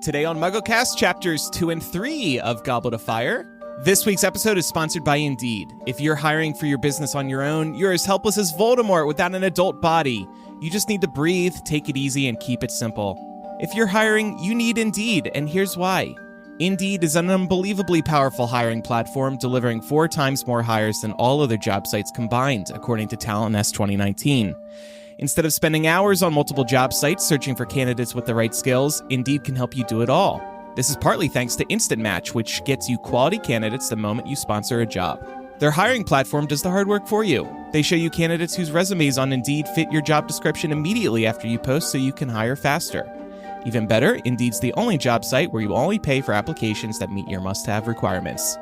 Today on MuggleCast, chapters 2 and 3 of Goblet of Fire. This week's episode is sponsored by Indeed. If you're hiring for your business on your own, you're as helpless as Voldemort without an adult body. You just need to breathe, take it easy, and keep it simple. If you're hiring, you need Indeed, and here's why. Indeed is an unbelievably powerful hiring platform, delivering 4 times more hires than all other job sites combined, according to Talent Nest 2019. Instead of spending hours on multiple job sites searching for candidates with the right skills, Indeed can help you do it all. This is partly thanks to Instant Match, which gets you quality candidates the moment you sponsor a job. Their hiring platform does the hard work for you. They show you candidates whose resumes on Indeed fit your job description immediately after you post so you can hire faster. Even better, Indeed's the only job site where you only pay for applications that meet your must-have requirements.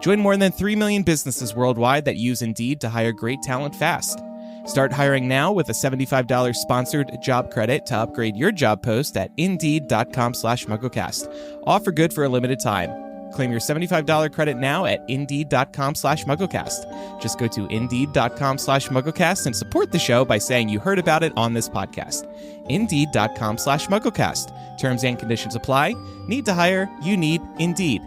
Join more than 3 million businesses worldwide that use Indeed to hire great talent fast. Start hiring now with a $75 sponsored job credit to upgrade your job post at Indeed.com/MuggleCast. Offer good for a limited time. Claim your $75 credit now at Indeed.com/MuggleCast. Just go to Indeed.com/MuggleCast and support the show by saying you heard about it on this podcast. Indeed.com/MuggleCast. Terms and conditions apply. Need to hire? You need Indeed.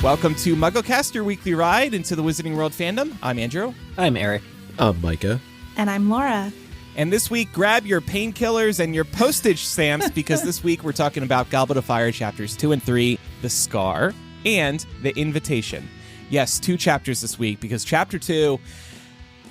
Welcome to MuggleCast, your weekly ride into the Wizarding World fandom. I'm Andrew. I'm Eric. I'm Micah. And I'm Laura. And this week, grab your painkillers and your postage stamps because this week we're talking about Goblet of Fire chapters 2 and 3, The Scar, and The Invitation. Yes, 2 chapters this week because chapter 2,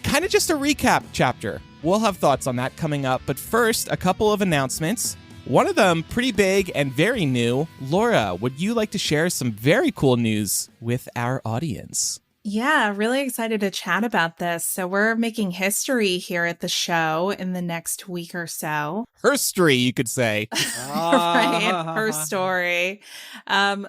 kind of just a recap chapter. We'll have thoughts on that coming up, but first, a couple of announcements. One of them pretty big and very new. Laura, would you like to share some very cool news with our audience? Yeah, really excited to chat about this. So we're making history here at the show in the next week or so. Herstory, you could say. Right, her story.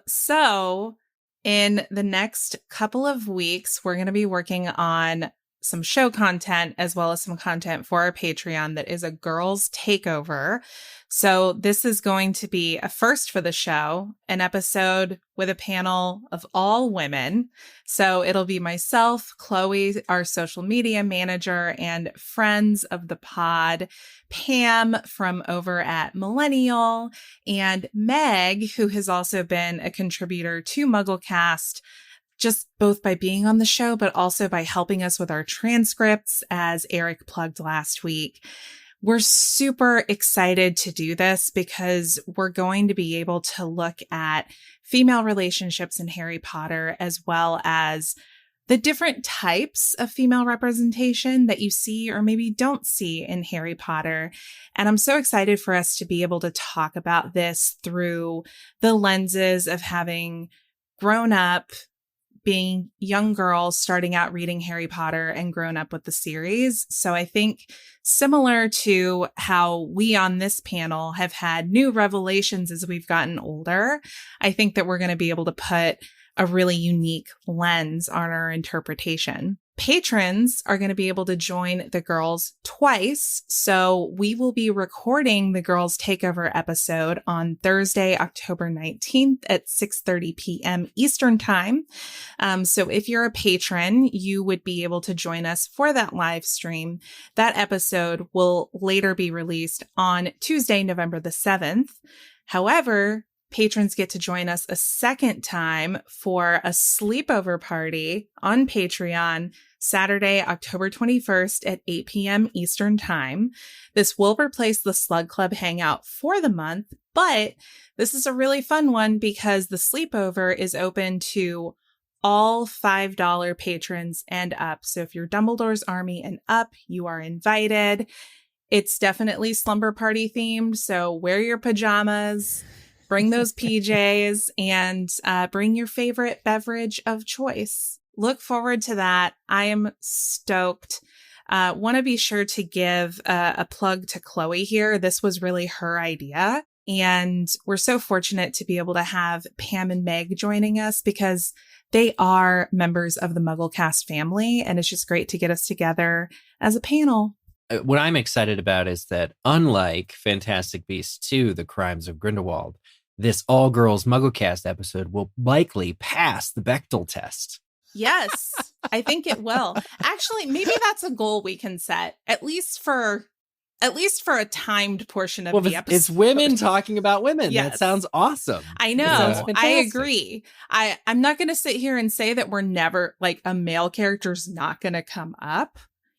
So in the next couple of weeks, we're going to be working on some show content as well as some content for our Patreon that is a girls' takeover. So this is going to be a first for the show, an episode with a panel of all women. So it'll be myself, Chloe, our social media manager, and friends of the pod, Pam from over at Millennial, and Meg, who has also been a contributor to MuggleCast, just both by being on the show, but also by helping us with our transcripts, as Eric plugged last week. We're super excited to do this because we're going to be able to look at female relationships in Harry Potter, as well as the different types of female representation that you see or maybe don't see in Harry Potter. And I'm so excited for us to be able to talk about this through the lenses of having grown up, being young girls starting out reading Harry Potter and grown up with the series. So I think similar to how we on this panel have had new revelations as we've gotten older, I think that we're going to be able to put a really unique lens on our interpretation. Patrons are going to be able to join the girls twice. So we will be recording the girls takeover episode on Thursday, October 19th at 6:30 p.m. Eastern time. So if you're a patron, you would be able to join us for that live stream. That episode will later be released on Tuesday, November the 7th. However, patrons get to join us a second time for a sleepover party on Patreon Saturday, October 21st at 8 p.m. Eastern Time. This will replace the Slug Club Hangout for the month, but this is a really fun one because the sleepover is open to all $5 patrons and up. So if you're Dumbledore's Army and up, you are invited. It's definitely slumber party themed, so wear your pajamas, bring those PJs, and bring your favorite beverage of choice. Look forward to that. I am stoked. Want to be sure to give a plug to Chloe here. This was really her idea. And we're so fortunate to be able to have Pam and Meg joining us because they are members of the MuggleCast family. And it's just great to get us together as a panel. What I'm excited about is that unlike Fantastic Beasts 2, The Crimes of Grindelwald, this all-girls MuggleCast episode will likely pass the Bechdel test. Yes, I think it will. Actually, maybe that's a goal we can set, at least for a timed portion of the episode. It's women talking about women. Yes. That sounds awesome. I know. I agree. I'm not going to sit here and say that we're never, like, a male character's not going to come up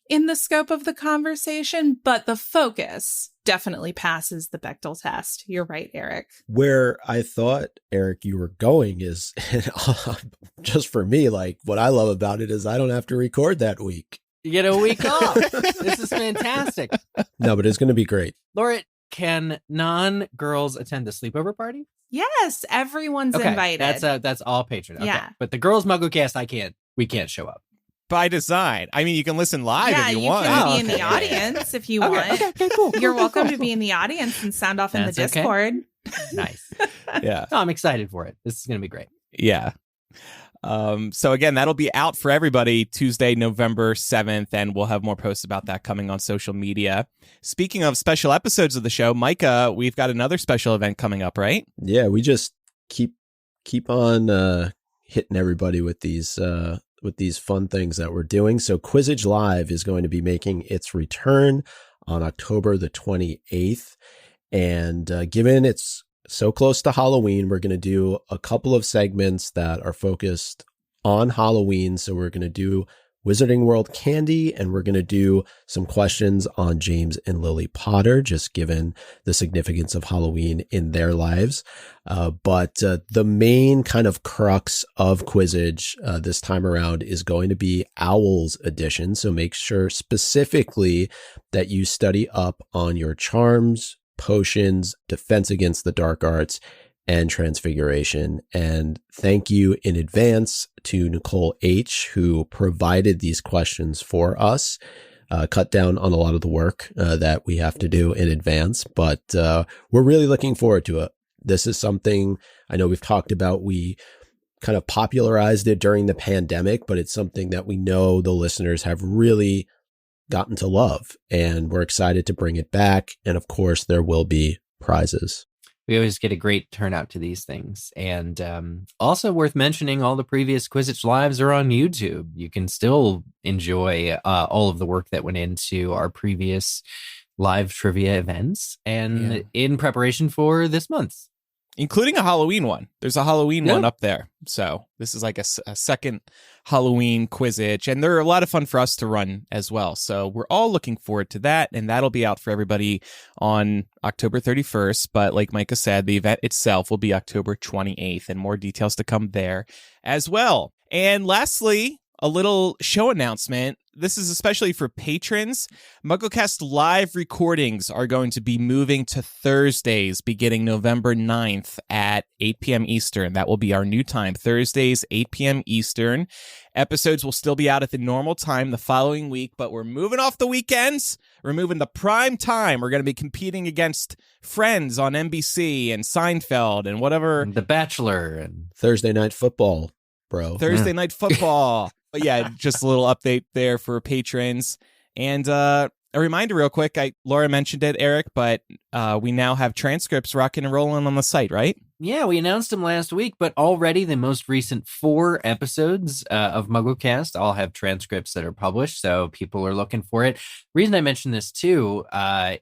in the scope of the conversation, but the focus definitely passes the Bechdel test. You're right, Eric. Where I thought, Eric, you were going is, just for me, like, what I love about it is I don't have to record that week. You get a week off. This is fantastic. No, but it's going to be great. Laura, can non-girls attend the sleepover party? Yes, everyone's invited. That's all patron. Okay. Yeah. But the girls MuggleCast, we can't show up. By design. I mean, you can listen live if you want. Yeah, you can be in the audience if you want. Okay, cool. You're welcome to be in the audience and sound off in the Discord. Nice. Yeah. No, I'm excited for it. This is going to be great. Yeah. So again, that'll be out for everybody Tuesday, November 7th, and we'll have more posts about that coming on social media. Speaking of special episodes of the show, Micah, we've got another special event coming up, right? Yeah, we just keep on hitting everybody with these fun things that we're doing. So Quizzage Live is going to be making its return on October the 28th. And given it's so close to Halloween, we're going to do a couple of segments that are focused on Halloween. So we're going to do Wizarding World Candy, and we're going to do some questions on James and Lily Potter, just given the significance of Halloween in their lives. But the main kind of crux of Quizzage this time around is going to be Owls edition. So make sure specifically that you study up on your charms, potions, defense against the dark arts, and transfiguration. And thank you in advance to Nicole H., who provided these questions for us. Cut down on a lot of the work that we have to do in advance, but we're really looking forward to it. This is something I know we've talked about. We kind of popularized it during the pandemic, but it's something that we know the listeners have really gotten to love, and we're excited to bring it back. And of course, there will be prizes. We always get a great turnout to these things. And also worth mentioning, all the previous Quizzitch Lives are on YouTube. You can still enjoy all of the work that went into our previous live trivia events and in preparation for this month's. Including a Halloween one. There's a Halloween one up there. So this is like a second Halloween Quizzitch, and they're a lot of fun for us to run as well. So we're all looking forward to that, and that'll be out for everybody on October 31st. But like Micah said, the event itself will be October 28th, and more details to come there as well. And lastly, a little show announcement. This is especially for patrons. MuggleCast live recordings are going to be moving to Thursdays beginning November 9th at 8 p.m. Eastern. That will be our new time, Thursdays, 8 p.m. Eastern. Episodes will still be out at the normal time the following week, but we're moving off the weekends. We're moving to prime time. We're going to be competing against Friends on NBC and Seinfeld and whatever. The Bachelor and Thursday Night Football, bro. Thursday Night Football. But yeah, just a little update there for patrons. And a reminder real quick, Laura mentioned it, Eric, but we now have transcripts rocking and rolling on the site, right? Yeah, we announced them last week, but already the most recent 4 episodes of MuggleCast all have transcripts that are published, so people are looking for it. Reason I mentioned this too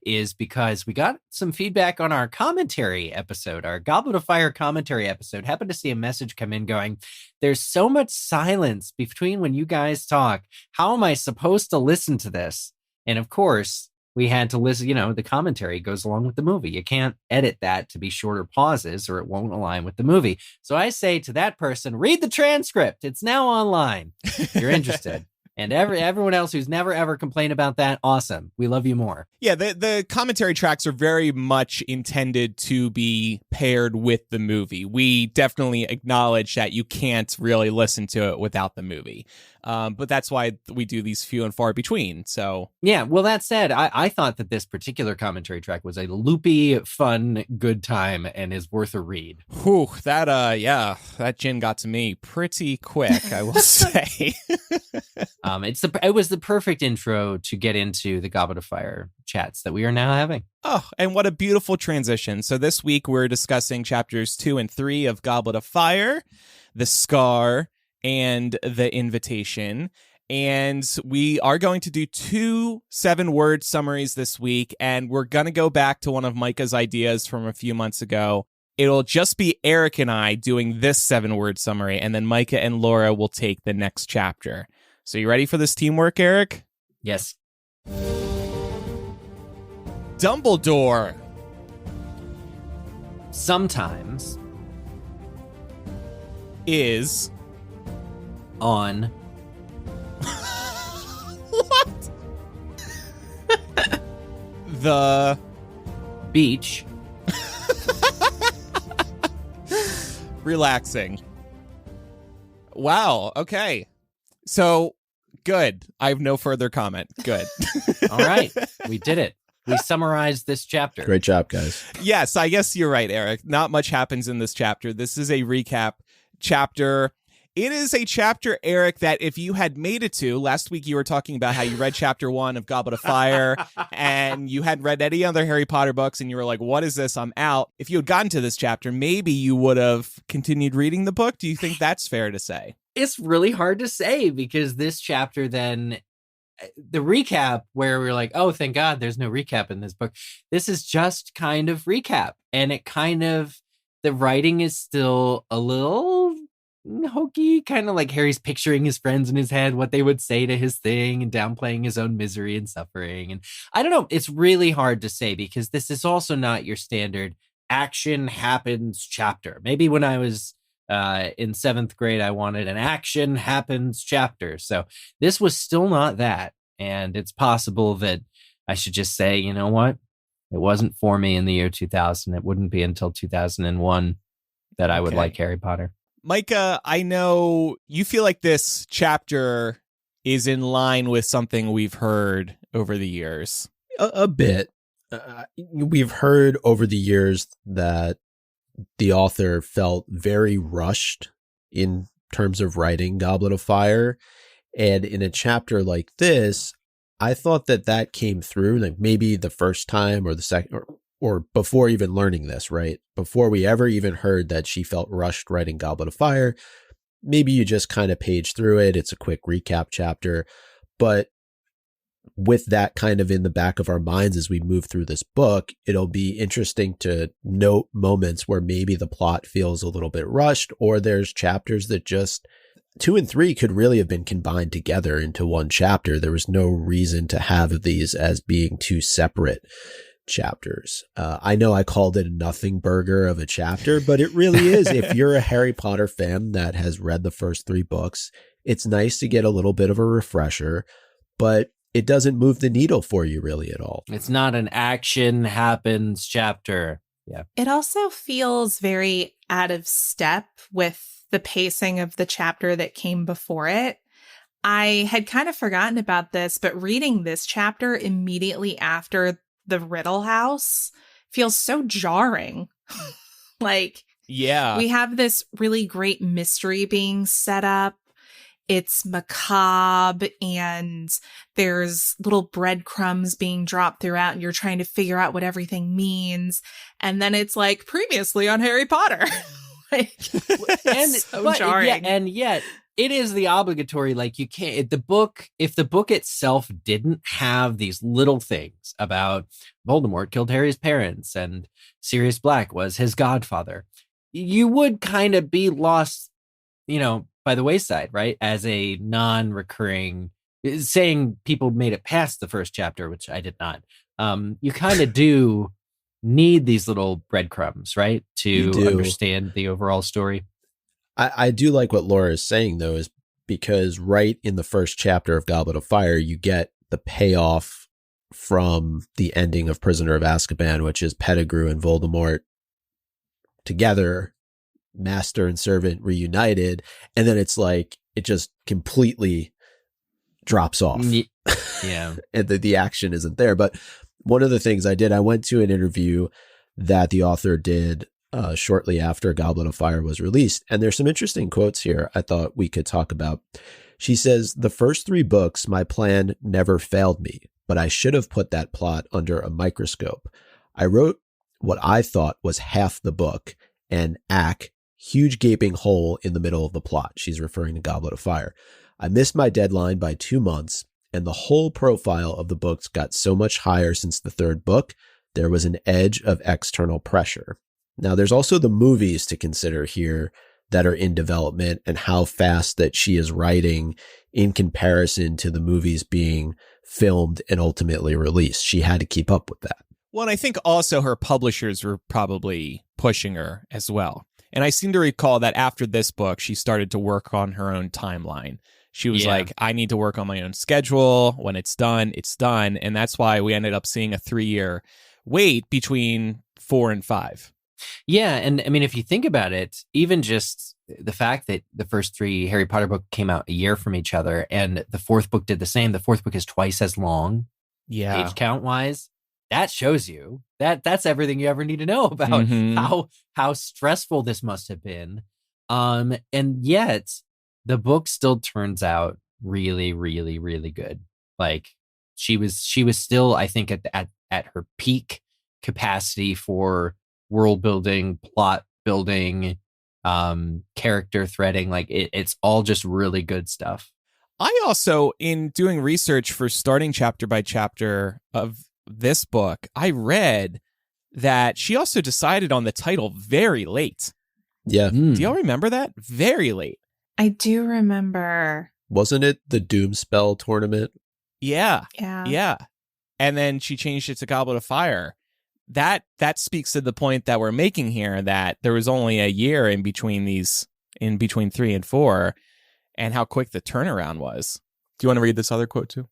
is because we got some feedback on our commentary episode, our Goblet of Fire commentary episode. Happened to see a message come in going, "There's so much silence between when you guys talk. How am I supposed to listen to this?" And of course, we had to listen, the commentary goes along with the movie. You can't edit that to be shorter pauses or it won't align with the movie. So I say to that person, read the transcript. It's now online if you're interested. And everyone else who's never, ever complained about that, awesome. We love you more. Yeah, the commentary tracks are very much intended to be paired with the movie. We definitely acknowledge that you can't really listen to it without the movie. But that's why we do these few and far between. So yeah, well, that said, I thought that this particular commentary track was a loopy, fun, good time and is worth a read. Whew, that gin got to me pretty quick, I will say. It was the perfect intro to get into the Goblet of Fire chats that we are now having. Oh, and what a beautiful transition. So this week we're discussing chapters 2 and 3 of Goblet of Fire, the Scar, and the Invitation. And we are going to do 2 7-word summaries this week, and we're going to go back to one of Micah's ideas from a few months ago. It'll just be Eric and I doing this 7-word summary, and then Micah and Laura will take the next chapter. So you ready for this teamwork, Eric? Yes. Dumbledore. Sometimes Is on what? The beach relaxing. Wow. Okay. So good. I have no further comment. Good. All right. We did it. We summarized this chapter. Great job, guys. Yes, I guess you're right, Eric. Not much happens in this chapter. This is a recap chapter. It is a chapter, Eric, that if you had made it to, last week you were talking about how you read chapter 1 of Goblet of Fire and you hadn't read any other Harry Potter books and you were like, what is this? I'm out. If you had gotten to this chapter, maybe you would have continued reading the book. Do you think that's fair to say? It's really hard to say because this chapter then, the recap where we're like, oh, thank God there's no recap in this book. This is just kind of recap. And it kind of, the writing is still a little hokey, kind of like Harry's picturing his friends in his head, what they would say to his thing and downplaying his own misery and suffering. And I don't know, it's really hard to say because this is also not your standard action happens chapter. Maybe when I was in 7th grade, I wanted an action happens chapter. So this was still not that. And it's possible that I should just say, you know what? It wasn't for me in the year 2000. It wouldn't be until 2001 that I would like Harry Potter. Micah, I know you feel like this chapter is in line with something we've heard over the years. A bit. We've heard over the years that the author felt very rushed in terms of writing Goblet of Fire. And in a chapter like this, I thought that came through, like maybe the first time or the second, or before even learning this, right? Before we ever even heard that she felt rushed writing Goblet of Fire, maybe you just kind of page through it. It's a quick recap chapter. But with that kind of in the back of our minds as we move through this book, it'll be interesting to note moments where maybe the plot feels a little bit rushed, or there's chapters that just 2 and 3 could really have been combined together into one chapter. There was no reason to have these as being 2 separate chapters. I know I called it a nothing burger of a chapter, but it really is. If you're a Harry Potter fan that has read the first 3 books, it's nice to get a little bit of a refresher, but it doesn't move the needle for you really at all. It's not an action happens chapter. Yeah. It also feels very out of step with the pacing of the chapter that came before it. I had kind of forgotten about this, but reading this chapter immediately after the Riddle House feels so jarring. Like, yeah, we have this really great mystery being set up. It's macabre and there's little breadcrumbs being dropped throughout and you're trying to figure out what everything means. And then it's like previously on Harry Potter. Like, and so jarring. And yet it is the obligatory, like you can't, if the book itself didn't have these little things about Voldemort killed Harry's parents and Sirius Black was his godfather, you would kind of be lost, by the wayside, right? As a non-recurring, saying people made it past the first chapter, which I did not. You kind of do need these little breadcrumbs, right? To understand the overall story. I do like what Laura is saying, though, is because right in the first chapter of Goblet of Fire, you get the payoff from the ending of Prisoner of Azkaban, which is Pettigrew and Voldemort together, master and servant reunited, and then it's like it just completely drops off. Yeah. And the action isn't there. But one of the things I went to an interview that the author did shortly after Goblet of Fire was released, and there's some interesting quotes here I thought we could talk about. She says, the first 3 books, my plan never failed me, but I should have put that plot under a microscope. I wrote what I thought was half the book, and huge gaping hole in the middle of the plot. She's referring to Goblet of Fire. I missed my deadline by 2 months, and the whole profile of the books got so much higher since the 3rd book, there was an edge of external pressure. Now, there's also the movies to consider here that are in development and how fast that she is writing in comparison to the movies being filmed and ultimately released. She had to keep up with that. Well, and I think also her publishers were probably pushing her as well. And I seem to recall that after this book, she started to work on her own timeline. She was like, I need to work on my own schedule. When it's done, it's done. And that's why we ended up seeing a 3-year wait between 4 and 5. Yeah, and I mean, if you think about it, even just the fact that the first 3 Harry Potter books came out a year from each other, and the 4th book did the same. The 4th book is twice as long, page count wise. That shows you that's everything you ever need to know about how stressful this must have been. And yet the book still turns out really, really, really good. Like she was still, I think, at her peak capacity for world building, plot building, character threading. Like it's all just really good stuff. I also, in doing research for starting chapter by chapter of this book, I read that she also decided on the title very late. Yeah. Do y'all remember that? Very late. I do remember. Wasn't it the Doomspell tournament? Yeah. Yeah. Yeah. And then she changed it to Goblet of Fire. That speaks to the point that we're making here, that there was only a year in between 3 and 4, and how quick the turnaround was. Do you want to read this other quote too?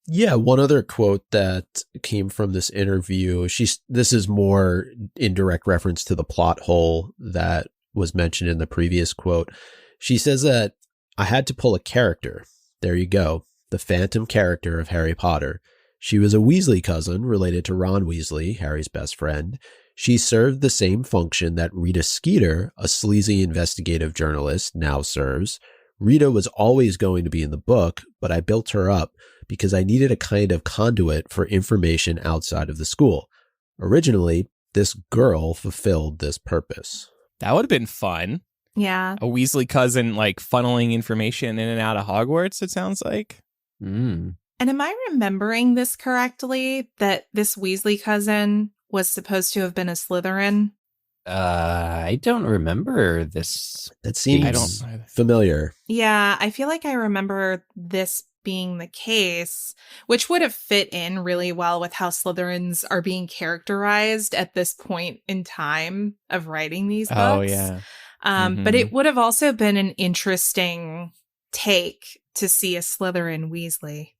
Yeah, one other quote that came from this interview. This is more in direct reference to the plot hole that was mentioned in the previous quote. She says that I had to pull a character. There you go. The phantom character of Harry Potter. She was a Weasley cousin related to Ron Weasley, Harry's best friend. She served the same function that Rita Skeeter, a sleazy investigative journalist, now serves. Rita was always going to be in the book, but I built her up because I needed a kind of conduit for information outside of the school. Originally, this girl fulfilled this purpose. That would have been fun. Yeah. A Weasley cousin, like, funneling information in and out of Hogwarts, it sounds like. And am I remembering this correctly, that this Weasley cousin was supposed to have been a Slytherin? I don't remember this. That seems familiar. Yeah, I feel like I remember this being the case, which would have fit in really well with how Slytherins are being characterized at this point in time of writing these books. Oh, yeah. But it would have also been an interesting take to see a Slytherin Weasley.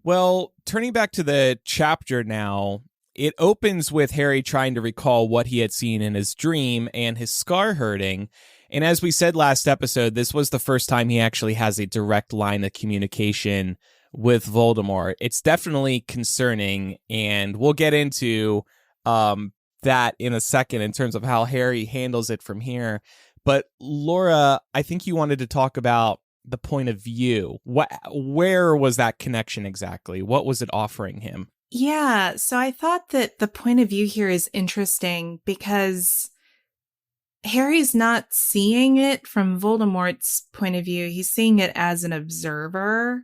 Well, turning back to the chapter now, it opens with Harry trying to recall what he had seen in his dream and his scar hurting. And as we said last episode, this was the first time he actually has a direct line of communication with Voldemort. It's definitely concerning, and we'll get into that in a second in terms of how Harry handles it from here. But Laura, I think you wanted to talk about the point of view. Where was that connection exactly? What was it offering him? Yeah, so I thought that the point of view here is interesting because Harry's not seeing it from Voldemort's point of view. He's seeing it as an observer,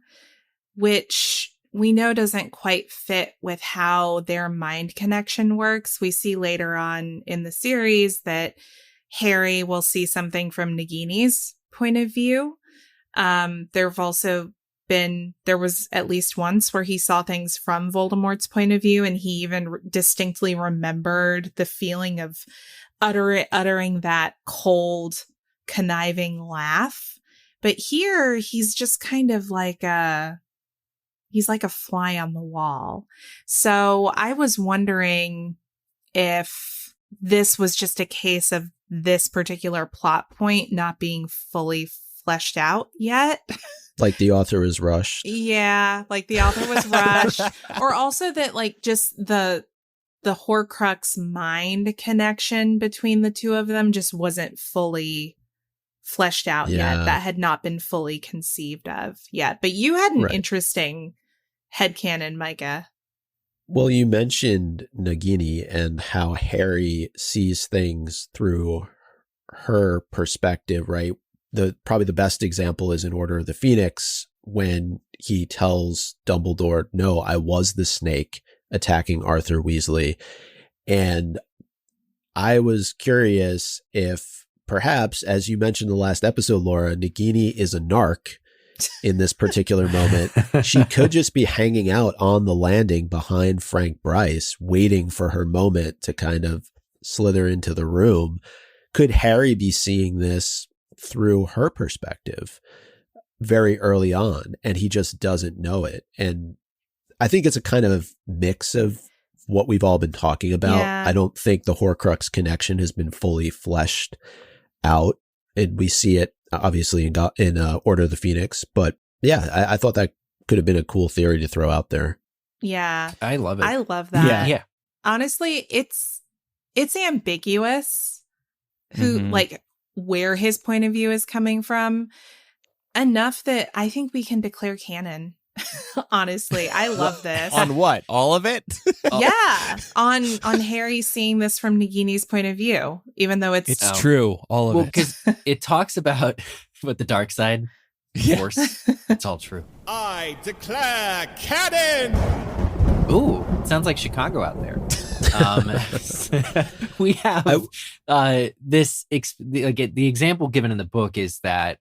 which we know doesn't quite fit with how their mind connection works. We see later on in the series that Harry will see something from Nagini's point of view. There was at least once where he saw things from Voldemort's point of view, and he even distinctly remembered the feeling of uttering that cold, conniving laugh. But here, he's just kind of like he's like a fly on the wall. So I was wondering if this was just a case of this particular plot point not being fully fleshed out yet. Like the author was rushed. Yeah, like the author was rushed. Or also that like just the Horcrux mind connection between the two of them just wasn't fully fleshed out yet, that had not been fully conceived of yet. But you had an interesting headcanon, Micah. Well, you mentioned Nagini and how Harry sees things through her perspective, right? Probably the best example is in Order of the Phoenix, when he tells Dumbledore, no, I was the snake attacking Arthur Weasley. And I was curious if perhaps, as you mentioned in the last episode, Laura, Nagini is a narc in this particular moment. She could just be hanging out on the landing behind Frank Bryce, waiting for her moment to kind of slither into the room. Could Harry be seeing this through her perspective very early on, and he just doesn't know it? And I think it's a kind of mix of what we've all been talking about. Yeah. I don't think the Horcrux connection has been fully fleshed out, and we see it obviously in Order of the Phoenix. But yeah, I thought that could have been a cool theory to throw out there. Yeah. I love it. I love that. Yeah. Honestly, it's ambiguous who like where his point of view is coming from, enough that I think we can declare canon. Honestly, I love this. On what? All of it? Yeah, on Harry seeing this from Nagini's point of view, even though it's true, all of it. Because it talks about what the dark side force. It's all true. I declare canon. Ooh, sounds like Chicago out there. We have the example given in the book is that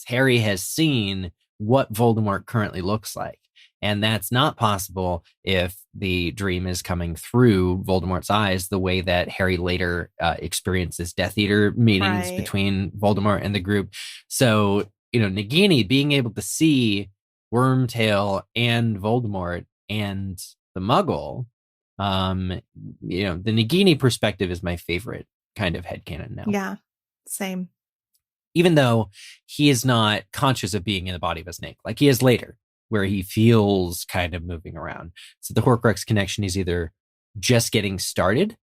Harry has seen what Voldemort currently looks like. And that's not possible if the dream is coming through Voldemort's eyes, the way that Harry later experiences Death Eater meetings between Voldemort and the group. So, Nagini being able to see Wormtail and Voldemort and the Muggle, the Nagini perspective is my favorite kind of headcanon now. Yeah, same. Even though he is not conscious of being in the body of a snake, like he is later, where he feels kind of moving around. So the Horcrux connection is either just getting started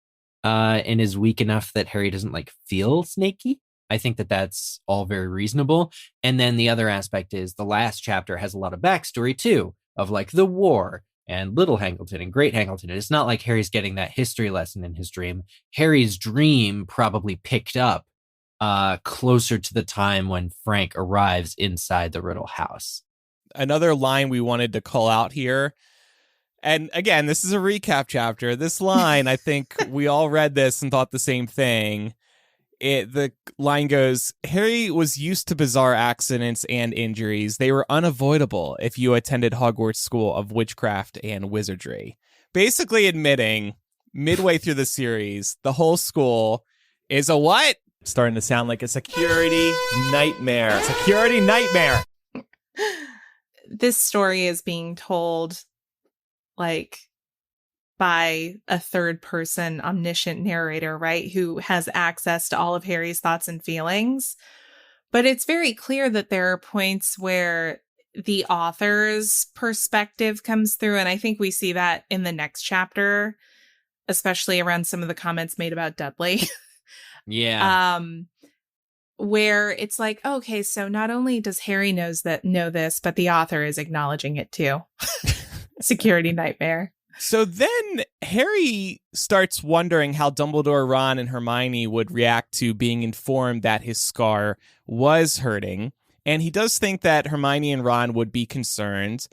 and is weak enough that Harry doesn't feel snaky. I think that that's all very reasonable. And then the other aspect is the last chapter has a lot of backstory too, of the war and Little Hangleton and Great Hangleton. It's not like Harry's getting that history lesson in his dream. Harry's dream probably picked up closer to the time when Frank arrives inside the Riddle house. Another line we wanted to call out here, and again, this is a recap chapter. This line, I think we all read this and thought the same thing. The line goes, Harry was used to bizarre accidents and injuries. They were unavoidable if you attended Hogwarts School of Witchcraft and Wizardry. Basically admitting, midway through the series, the whole school is a what? Starting to sound like a security nightmare. Security nightmare. This story is being told by a third person omniscient narrator, right? Who has access to all of Harry's thoughts and feelings. But it's very clear that there are points where the author's perspective comes through. And I think we see that in the next chapter, especially around some of the comments made about Dudley. Yeah. Where it's okay, so not only does Harry know this, but the author is acknowledging it too. Security nightmare. So then Harry starts wondering how Dumbledore, Ron, and Hermione would react to being informed that his scar was hurting. And he does think that Hermione and Ron would be concerned.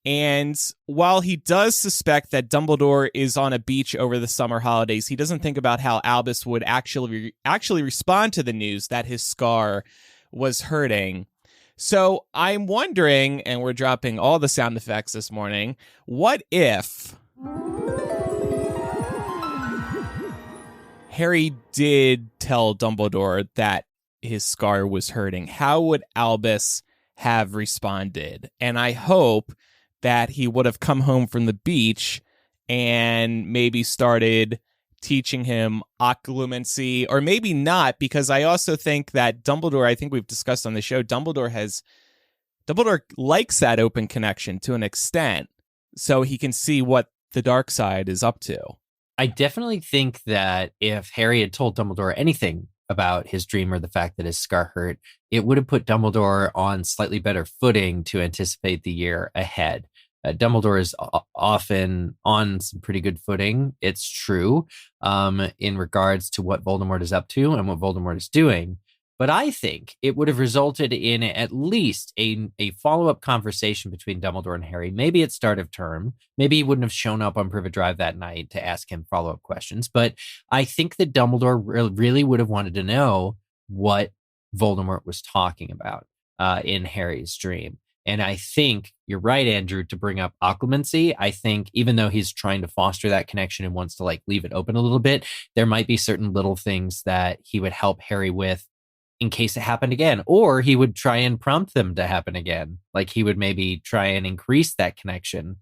And while he does suspect that Dumbledore is on a beach over the summer holidays, he doesn't think about how Albus would actually respond to the news that his scar was hurting. So I'm wondering, and we're dropping all the sound effects this morning, what if Harry did tell Dumbledore that his scar was hurting? How would Albus have responded? And I hope that he would have come home from the beach and maybe started teaching him occlumency, or maybe not, because I also think that Dumbledore, I think we've discussed on the show, Dumbledore likes that open connection to an extent, so he can see what the dark side is up to. I definitely think that if Harry had told Dumbledore anything about his dream or the fact that his scar hurt, it would have put Dumbledore on slightly better footing to anticipate the year ahead. Dumbledore is often on some pretty good footing, it's true, in regards to what Voldemort is up to and what Voldemort is doing. But I think it would have resulted in at least a follow-up conversation between Dumbledore and Harry, maybe at start of term. Maybe he wouldn't have shown up on Privet Drive that night to ask him follow-up questions. But I think that Dumbledore really would have wanted to know what Voldemort was talking about in Harry's dream. And I think you're right, Andrew, to bring up occlumency. I think even though he's trying to foster that connection and wants to like leave it open a little bit, there might be certain little things that he would help Harry with in case it happened again, or he would try and prompt them to happen again. Like he would maybe try and increase that connection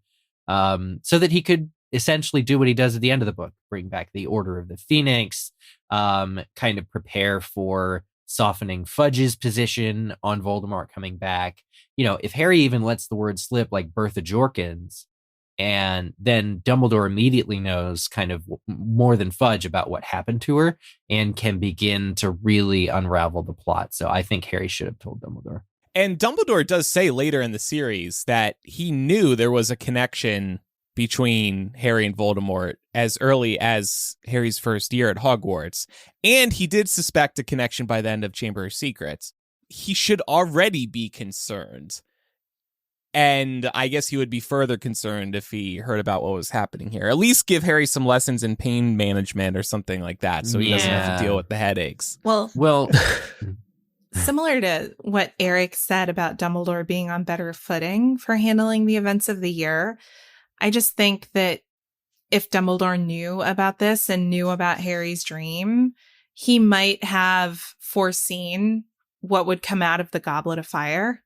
so that he could essentially do what he does at the end of the book, bring back the Order of the Phoenix, kind of prepare for softening Fudge's position on Voldemort coming back. You know, if Harry even lets the word slip like Bertha Jorkins, and then Dumbledore immediately knows kind of more than Fudge about what happened to her and can begin to really unravel the plot. So I think Harry should have told Dumbledore. And Dumbledore does say later in the series that he knew there was a connection between Harry and Voldemort as early as Harry's first year at Hogwarts. And he did suspect a connection by the end of Chamber of Secrets. He should already be concerned. And I guess he would be further concerned if he heard about what was happening here. At least give Harry some lessons in pain management or something like that, so he doesn't have to deal with the headaches. Well, similar to what Eric said about Dumbledore being on better footing for handling the events of the year, I just think that if Dumbledore knew about this and knew about Harry's dream, he might have foreseen what would come out of the Goblet of Fire.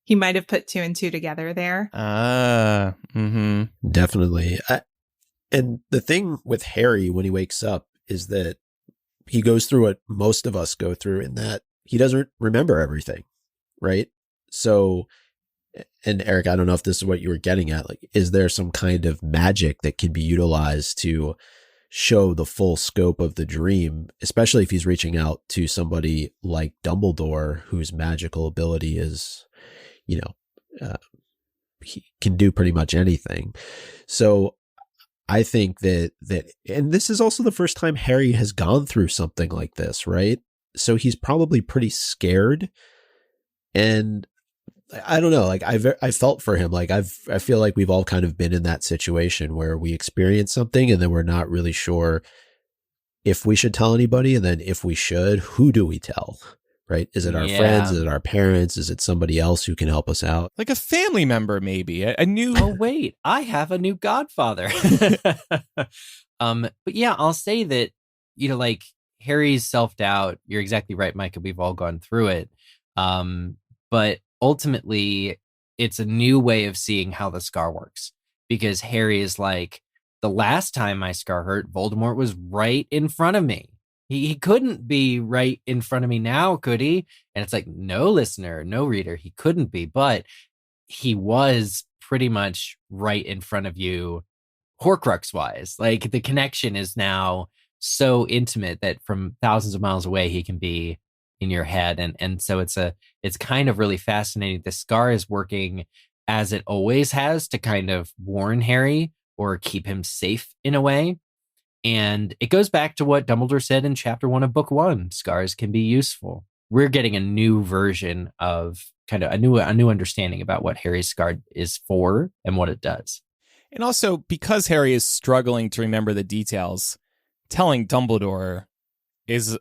He might have put 2 and 2 together there. Definitely. And the thing with Harry when he wakes up is that he goes through what most of us go through in that he doesn't remember everything, right? So, and Eric, I don't know if this is what you were getting at. Like, is there some kind of magic that can be utilized to show the full scope of the dream, especially if he's reaching out to somebody like Dumbledore, whose magical ability is, he can do pretty much anything. So I think that, and this is also the first time Harry has gone through something like this, right? So he's probably pretty scared. And I don't know, like I felt for him. Like I feel like we've all kind of been in that situation where we experience something and then we're not really sure if we should tell anybody. And then if we should, who do we tell? Right? Is it our friends? Is it our parents? Is it somebody else who can help us out? Like a family member, maybe. A new... Oh, wait, I have a new godfather. But yeah, I'll say that, like Harry's self-doubt, you're exactly right, Micah. We've all gone through it. But ultimately, it's a new way of seeing how the scar works. Because Harry is like, the last time my scar hurt, Voldemort was right in front of me. He couldn't be right in front of me now, could he? And it's like, no listener, no reader, he couldn't be. But he was pretty much right in front of you, Horcrux-wise. Like, the connection is now so intimate that from thousands of miles away, he can be in your head. And so it's kind of really fascinating. The scar is working as it always has to kind of warn Harry or keep him safe in a way. And it goes back to what Dumbledore said in chapter 1 of book 1. Scars can be useful. We're getting a new version of kind of a new understanding about what Harry's scar is for and what it does. And also, because Harry is struggling to remember the details, telling Dumbledore is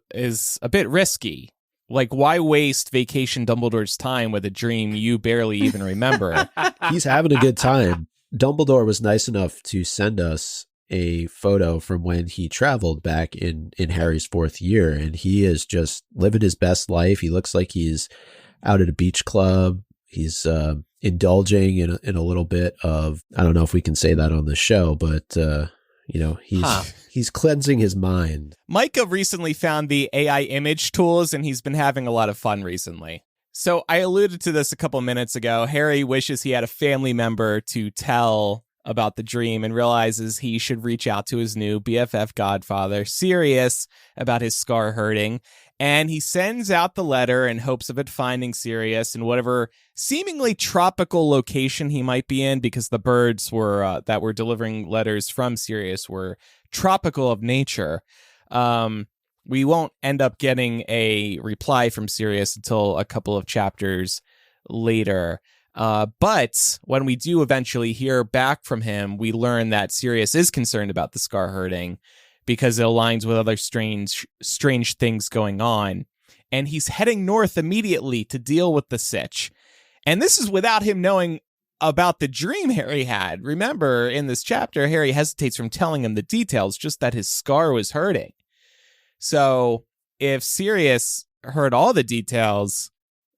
a bit risky. Like, why waste Vacation Dumbledore's time with a dream you barely even remember? He's having a good time. Dumbledore was nice enough to send us a photo from when he traveled back in Harry's 4th year, and he is just living his best life. He looks like he's out at a beach club. He's indulging in a little bit of, I don't know if we can say that on the show, but he's cleansing his mind. Micah recently found the AI image tools, and he's been having a lot of fun recently. So I alluded to this a couple minutes ago. Harry wishes he had a family member to tell about the dream and realizes he should reach out to his new BFF godfather, Sirius, about his scar hurting. And he sends out the letter in hopes of it finding Sirius in whatever seemingly tropical location he might be in, because the birds were that were delivering letters from Sirius were tropical of nature. We won't end up getting a reply from Sirius until a couple of chapters later. But when we do eventually hear back from him, we learn that Sirius is concerned about the scar hurting because it aligns with other strange things going on. And he's heading north immediately to deal with the sitch. And this is without him knowing about the dream Harry had. Remember, in this chapter, Harry hesitates from telling him the details, just that his scar was hurting. So if Sirius heard all the details,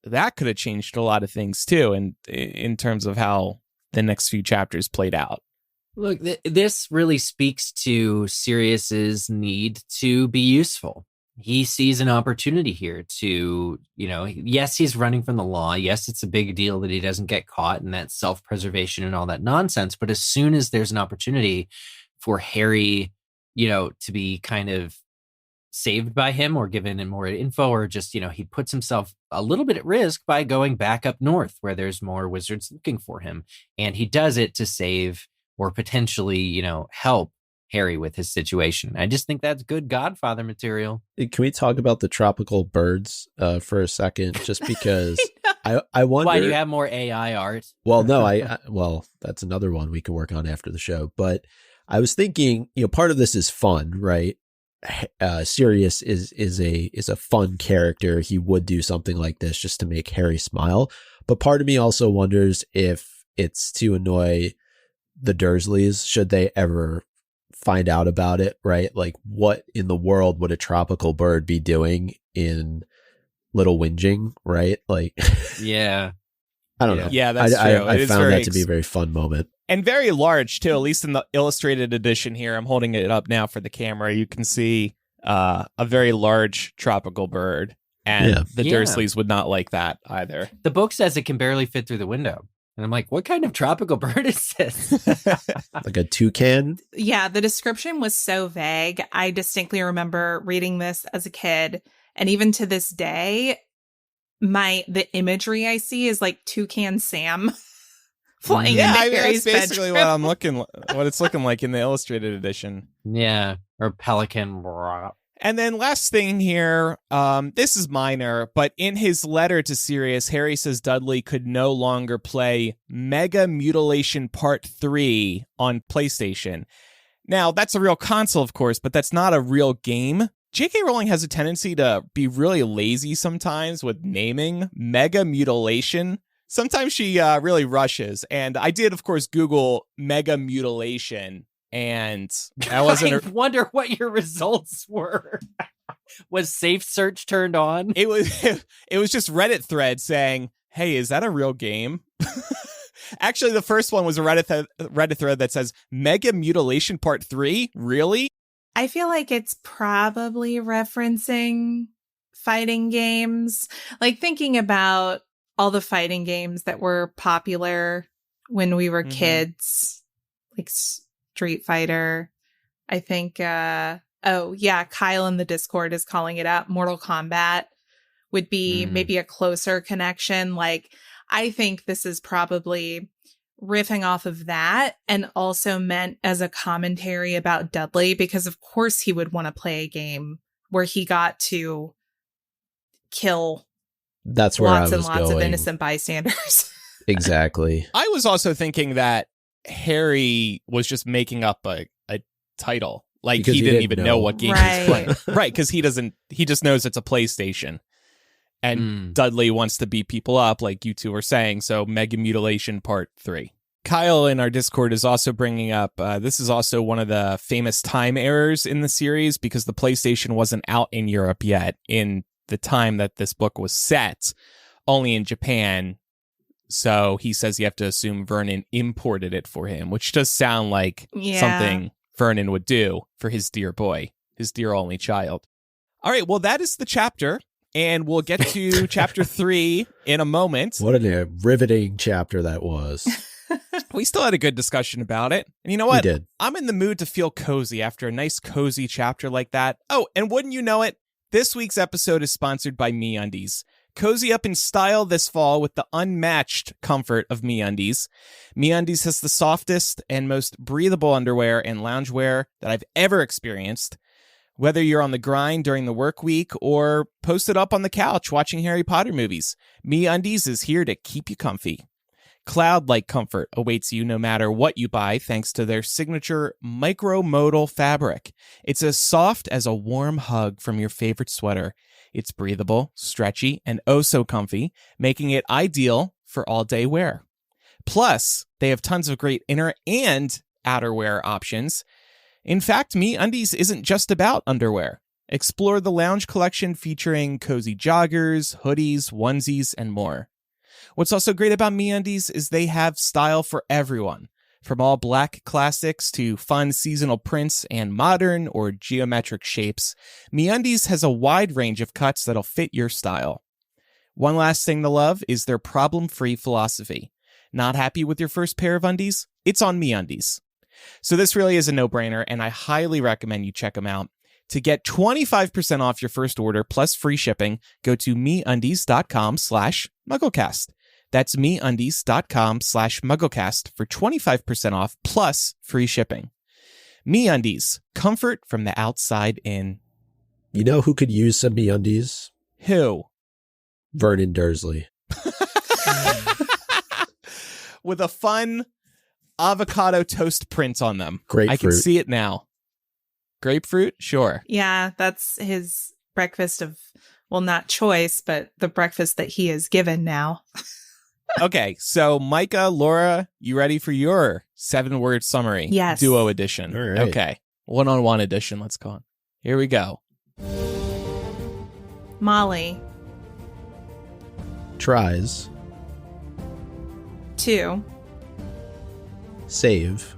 that could have changed a lot of things too, and in terms of how the next few chapters played out. Look, this really speaks to Sirius's need to be useful. He sees an opportunity here to, yes, he's running from the law. Yes, it's a big deal that he doesn't get caught, and that's self-preservation and all that nonsense. But as soon as there's an opportunity for Harry, to be kind of saved by him or given him more info, or just, he puts himself a little bit at risk by going back up north where there's more wizards looking for him. And he does it to save or potentially, help Harry with his situation. I just think that's good Godfather material. Can we talk about the tropical birds for a second? Just because I wonder. Why do you have more AI art? Well, no, well, that's another one we can work on after the show. But I was thinking, part of this is fun, right? Sirius is a fun character. He would do something like this just to make Harry smile. But part of me also wonders if it's to annoy the Dursleys should they ever find out about it, right? Like, what in the world would a tropical bird be doing in Little Whinging, right? Like, yeah, I don't know. Yeah, that's true. I found that to be a very fun moment. And very large, too, at least in the illustrated edition here. I'm holding it up now for the camera. You can see a very large tropical bird. And the Dursleys would not like that either. The book says it can barely fit through the window. And I'm like, what kind of tropical bird is this? Like a toucan? Yeah, the description was so vague. I distinctly remember reading this as a kid. And even to this day, the imagery I see is like Toucan Sam flying into Harry's that's basically bedroom. what it's looking like in the illustrated edition. Yeah, or pelican. And then last thing here, this is minor, but in his letter to Sirius, Harry says Dudley could no longer play Mega Mutilation Part 3 on PlayStation. Now, that's a real console, of course, but that's not a real game. J.K. Rowling has a tendency to be really lazy sometimes with naming Mega Mutilation. Sometimes she really rushes. And I did, of course, Google Mega Mutilation. And I wasn't. I wonder what your results were. Was Safe Search turned on? It was just Reddit thread saying, "Hey, is that a real game?" Actually, the first one was a Reddit thread that says Mega Mutilation Part 3. Really? I feel like it's probably referencing fighting games. Like, thinking about all the fighting games that were popular when we were kids, like Street Fighter. I think, Kyle in the Discord is calling it out. Mortal Kombat would be maybe a closer connection. Like, I think this is probably riffing off of that and also meant as a commentary about Dudley, because of course he would want to play a game where he got to kill lots and lots of innocent bystanders. Exactly. I was also thinking that Harry was just making up a title. Like, because he didn't even know what game he's playing. Right, because he just knows it's a PlayStation. And Dudley wants to beat people up, like you two were saying, so Mega Mutilation Part 3. Kyle in our Discord is also bringing up, this is also one of the famous time errors in the series, because the PlayStation wasn't out in Europe yet in the time that this book was set, only in Japan. So he says you have to assume Vernon imported it for him, which does sound like something Vernon would do for his dear boy, his dear only child. All right, well, that is the chapter. And we'll get to chapter 3 in a moment. What a riveting chapter that was. We still had a good discussion about it. And you know what? We did. I'm in the mood to feel cozy after a nice cozy chapter like that. Oh, and wouldn't you know it? This week's episode is sponsored by MeUndies. Cozy up in style this fall with the unmatched comfort of MeUndies. MeUndies has the softest and most breathable underwear and loungewear that I've ever experienced. Whether you're on the grind during the work week or posted up on the couch watching Harry Potter movies, MeUndies is here to keep you comfy. Cloud-like comfort awaits you no matter what you buy thanks to their signature micro-modal fabric. It's as soft as a warm hug from your favorite sweater. It's breathable, stretchy, and oh so comfy, making it ideal for all-day wear. Plus, they have tons of great inner and outerwear options. In fact, MeUndies isn't just about underwear. Explore the lounge collection featuring cozy joggers, hoodies, onesies, and more. What's also great about MeUndies is they have style for everyone. From all black classics to fun seasonal prints and modern or geometric shapes, MeUndies has a wide range of cuts that'll fit your style. One last thing to love is their problem-free philosophy. Not happy with your first pair of undies? It's on MeUndies. So this really is a no-brainer, and I highly recommend you check them out. To get 25% off your first order plus free shipping, go to MeUndies.com/MuggleCast. That's MeUndies.com/MuggleCast for 25% off plus free shipping. MeUndies, comfort from the outside in. You know who could use some MeUndies? Who? Vernon Dursley. With a fun avocado toast print on them. Grapefruit. I can see it now. Grapefruit? Sure. Yeah, that's his breakfast of, well, not choice, but the breakfast that he is given now. Okay, so Micah, Laura, you ready for your 7-word summary? Yes. Duo edition. All right. Okay. One-on-one edition, let's call it. Here we go. Molly. Tries. 2. Save.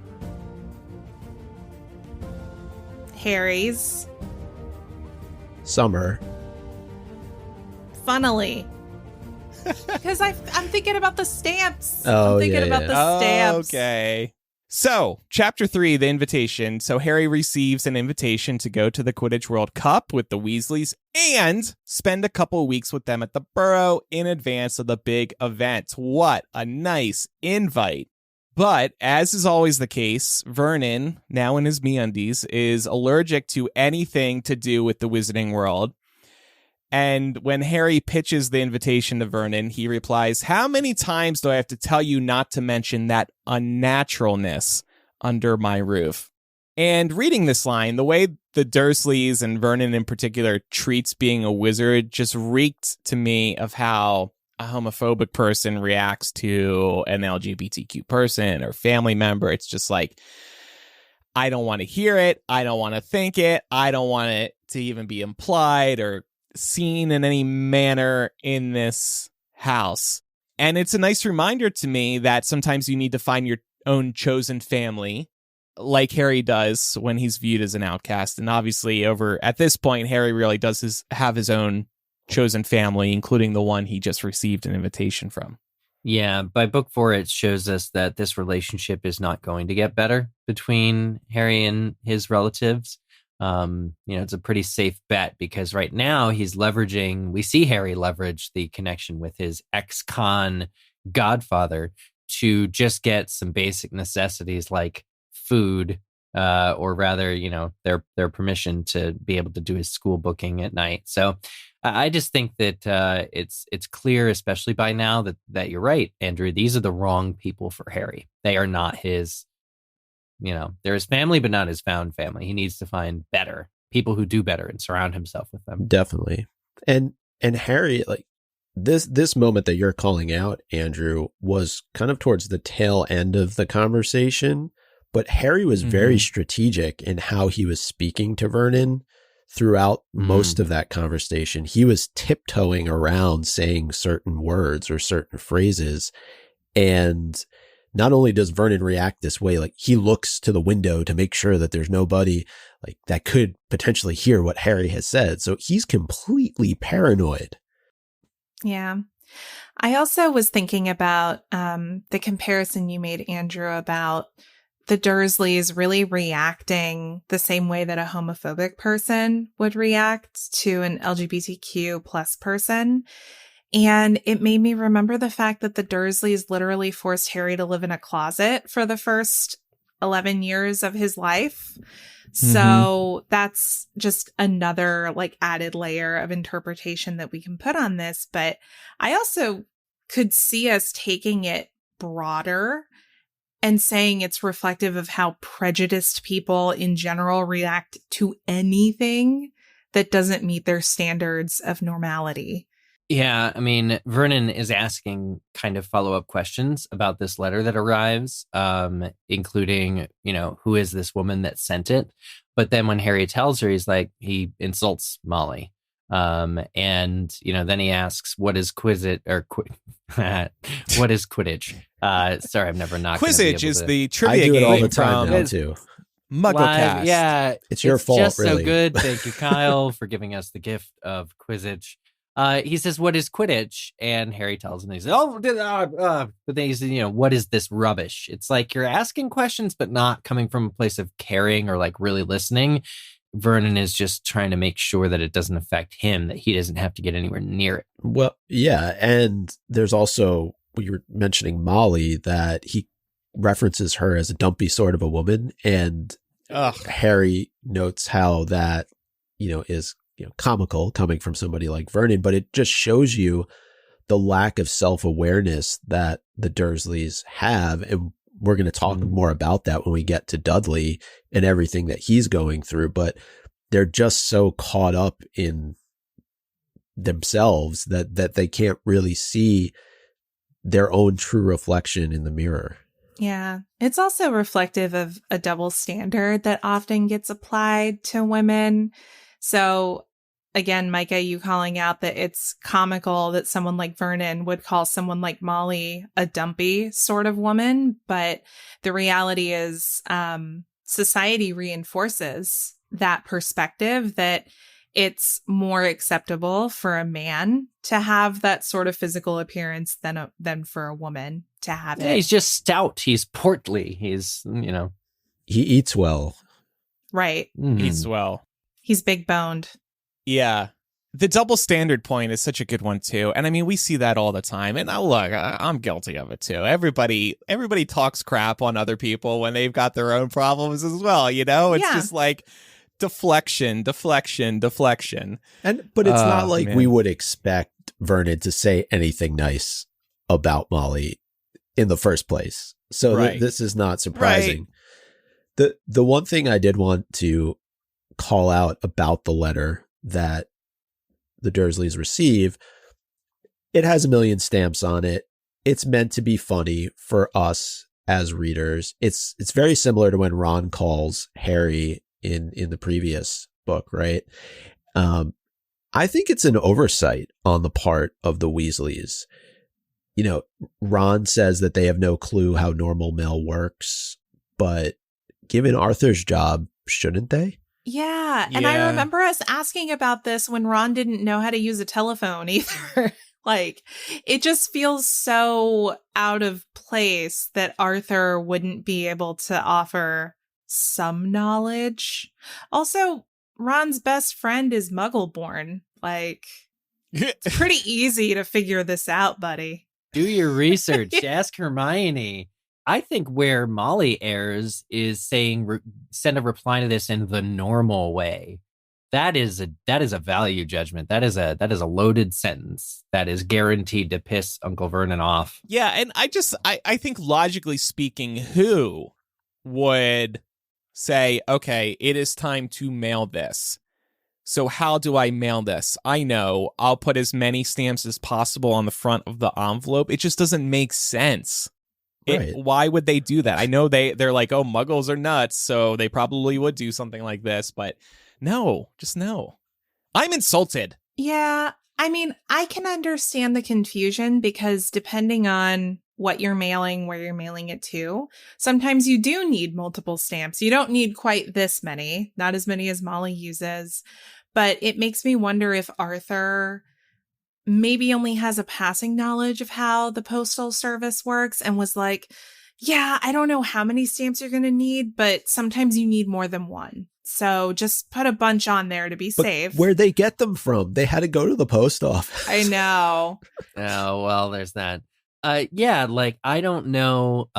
Harry's. Summer. Funnily. Because I'm thinking about the stamps. Oh, I'm thinking yeah, about yeah. the stamps. Okay. So, Chapter 3, The Invitation. So, Harry receives an invitation to go to the Quidditch World Cup with the Weasleys and spend a couple weeks with them at the Burrow in advance of the big event. What a nice invite. But, as is always the case, Vernon, now in his MeUndies, is allergic to anything to do with the Wizarding World. And when Harry pitches the invitation to Vernon, he replies, "How many times do I have to tell you not to mention that unnaturalness under my roof?" And reading this line, the way the Dursleys and Vernon in particular treats being a wizard just reeked to me of how a homophobic person reacts to an LGBTQ person or family member. It's just like, I don't want to hear it. I don't want to think it. I don't want it to even be implied or seen in any manner in this house. And it's a nice reminder to me that sometimes you need to find your own chosen family, like Harry does when he's viewed as an outcast. And obviously over at this point, Harry really does have his own chosen family, including the one he just received an invitation from. Yeah, by book 4, it shows us that this relationship is not going to get better between Harry and his relatives. It's a pretty safe bet because right now we see Harry leverage the connection with his ex-con godfather to just get some basic necessities like food, or rather, their permission to be able to do his school booking at night. So I just think that it's clear, especially by now, that you're right, Andrew. These are the wrong people for Harry. They are not his. They're his family, but not his found family. He needs to find better people who do better and surround himself with them. Definitely. And Harry, like this moment that you're calling out, Andrew, was kind of towards the tail end of the conversation, but Harry was very strategic in how he was speaking to Vernon throughout most of that conversation. He was tiptoeing around saying certain words or certain phrases. And not only does Vernon react this way, like he looks to the window to make sure that there's nobody like that could potentially hear what Harry has said. So he's completely paranoid. Yeah. I also was thinking about the comparison you made, Andrew, about the Dursleys really reacting the same way that a homophobic person would react to an LGBTQ plus person. And it made me remember the fact that the Dursleys literally forced Harry to live in a closet for the first 11 years of his life. So that's just another like added layer of interpretation that we can put on this. But I also could see us taking it broader and saying it's reflective of how prejudiced people in general react to anything that doesn't meet their standards of normality. Yeah, I mean, Vernon is asking kind of follow-up questions about this letter that arrives, including, who is this woman that sent it? But then when Harry tells her, he insults Molly. And, then he asks, what is what is Quidditch? Sorry, I'm never not Quizzitch is the I trivia do it all game the time from now, too. MuggleCast. Yeah, It's your fault, just really. so good. Thank you, Kyle, for giving us the gift of Quizzitch. He says, what is Quidditch? And Harry tells him, he says, but then he says, what is this rubbish? It's like you're asking questions, but not coming from a place of caring or like really listening. Vernon is just trying to make sure that it doesn't affect him, that he doesn't have to get anywhere near it. Well, yeah. And there's also, you were mentioning Molly, that he references her as a dumpy sort of a woman. And Harry notes how that, is comical coming from somebody like Vernon, but it just shows you the lack of self-awareness that the Dursleys have. And we're going to talk more about that when we get to Dudley and everything that he's going through, but they're just so caught up in themselves that they can't really see their own true reflection in the mirror. Yeah. It's also reflective of a double standard that often gets applied to women. So again, Micah, you calling out that it's comical that someone like Vernon would call someone like Molly a dumpy sort of woman. But the reality is society reinforces that perspective that it's more acceptable for a man to have that sort of physical appearance than for a woman to have it. He's just stout. He's portly. He's, He eats well. Right. Eats well. He's big boned. Yeah. The double standard point is such a good one too. And I mean, we see that all the time. And look, I'm guilty of it too. Everybody talks crap on other people when they've got their own problems as well. It's just like deflection. But it's not like we would expect Vernon to say anything nice about Molly in the first place. So this is not surprising. Right. The one thing I did want to call out about the letter that the Dursleys receive, it has 1 million stamps on it. It's meant to be funny for us as readers. It's very similar to when Ron calls Harry in the previous book, right? I think it's an oversight on the part of the Weasleys. Ron says that they have no clue how normal mail works, but given Arthur's job, shouldn't they? Yeah. And I remember us asking about this when Ron didn't know how to use a telephone either. Like, it just feels so out of place that Arthur wouldn't be able to offer some knowledge. Also, Ron's best friend is Muggle-born. Like, it's pretty easy to figure this out, buddy. Do your research. Ask Hermione. I think where Molly errs is saying send a reply to this in the normal way. That is a value judgment. That is a loaded sentence that is guaranteed to piss Uncle Vernon off. Yeah, and I think logically speaking, who would say, okay, it is time to mail this. So how do I mail this? I know I'll put as many stamps as possible on the front of the envelope. It just doesn't make sense. Right. Why would they do that? I know they're like, oh, Muggles are nuts, so they probably would do something like this, but no, just no. I'm insulted. Yeah, I mean, I can understand the confusion because depending on what you're mailing, where you're mailing it to, sometimes you do need multiple stamps. You don't need quite this many, not as many as Molly uses, but it makes me wonder if Arthur maybe only has a passing knowledge of how the postal service works and was like, yeah, I don't know how many stamps you're going to need, but sometimes you need more than one. So just put a bunch on there to be safe. Where'd they get them from? They had to go to the post office. I know. Oh, well, there's that. Yeah, like, I don't know.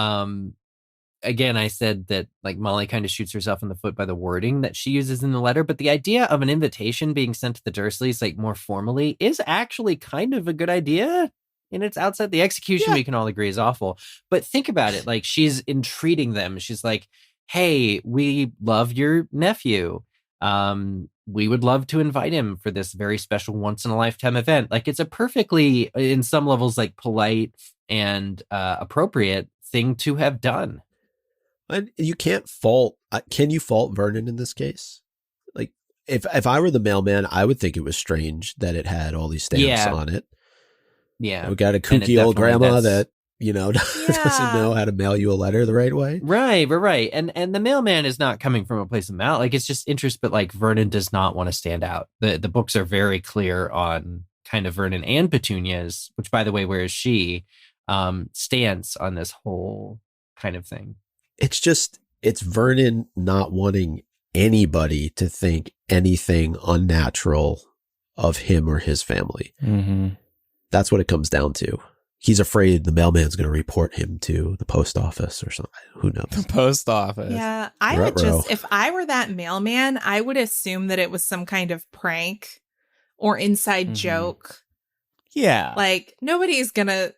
Again, I said that like Molly kind of shoots herself in the foot by the wording that she uses in the letter, but the idea of an invitation being sent to the Dursleys like more formally is actually kind of a good idea. And it's outside the execution, we can all agree is awful. But think about it, like she's entreating them. She's like, hey, we love your nephew. We would love to invite him for this very special once in a lifetime event. Like it's a perfectly, in some levels, like polite and appropriate thing to have done. And you can't fault. Can you fault Vernon in this case? Like, if I were the mailman, I would think it was strange that it had all these stamps on it. Yeah, we got a kooky old grandma that doesn't know how to mail you a letter the right way. Right. And the mailman is not coming from a place of malice. Like it's just interest, but like Vernon does not want to stand out. The books are very clear on kind of Vernon and Petunia's, which by the way, where is she? Stance on this whole kind of thing. It's Vernon not wanting anybody to think anything unnatural of him or his family. Mm-hmm. That's what it comes down to. He's afraid the mailman's going to report him to the post office or something. Who knows? The post office. Yeah, I would just, if I were that mailman, I would assume that it was some kind of prank or inside joke. Yeah. Like nobody's gonna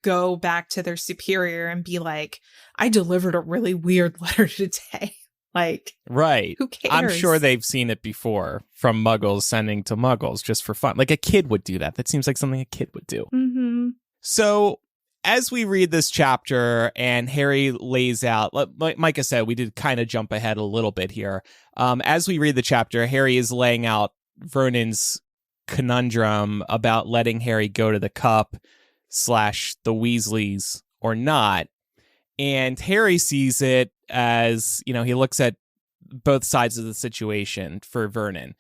go back to their superior and be like, I delivered a really weird letter today. Like, right. Who cares? I'm sure they've seen it before from Muggles sending to Muggles just for fun. Like a kid would do that. That seems like something a kid would do. Mm-hmm. So as we read this chapter and Harry lays out, like Micah said, we did kind of jump ahead a little bit here. As we read the chapter, Harry is laying out Vernon's conundrum about letting Harry go to the cup / the Weasleys or not. And Harry sees it as, he looks at both sides of the situation for Vernon.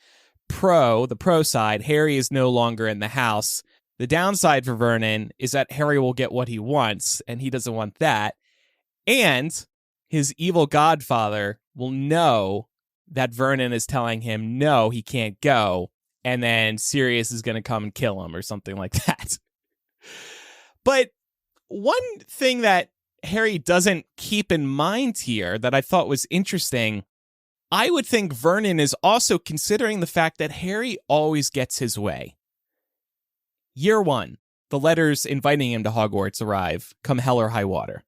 The pro side, Harry is no longer in the house. The downside for Vernon is that Harry will get what he wants, and he doesn't want that. And his evil godfather will know that Vernon is telling him, no, he can't go. And then Sirius is going to come and kill him or something like that. But one thing that Harry doesn't keep in mind here that I thought was interesting, I would think Vernon is also considering the fact that Harry always gets his way. Year 1, the letters inviting him to Hogwarts arrive, come hell or high water.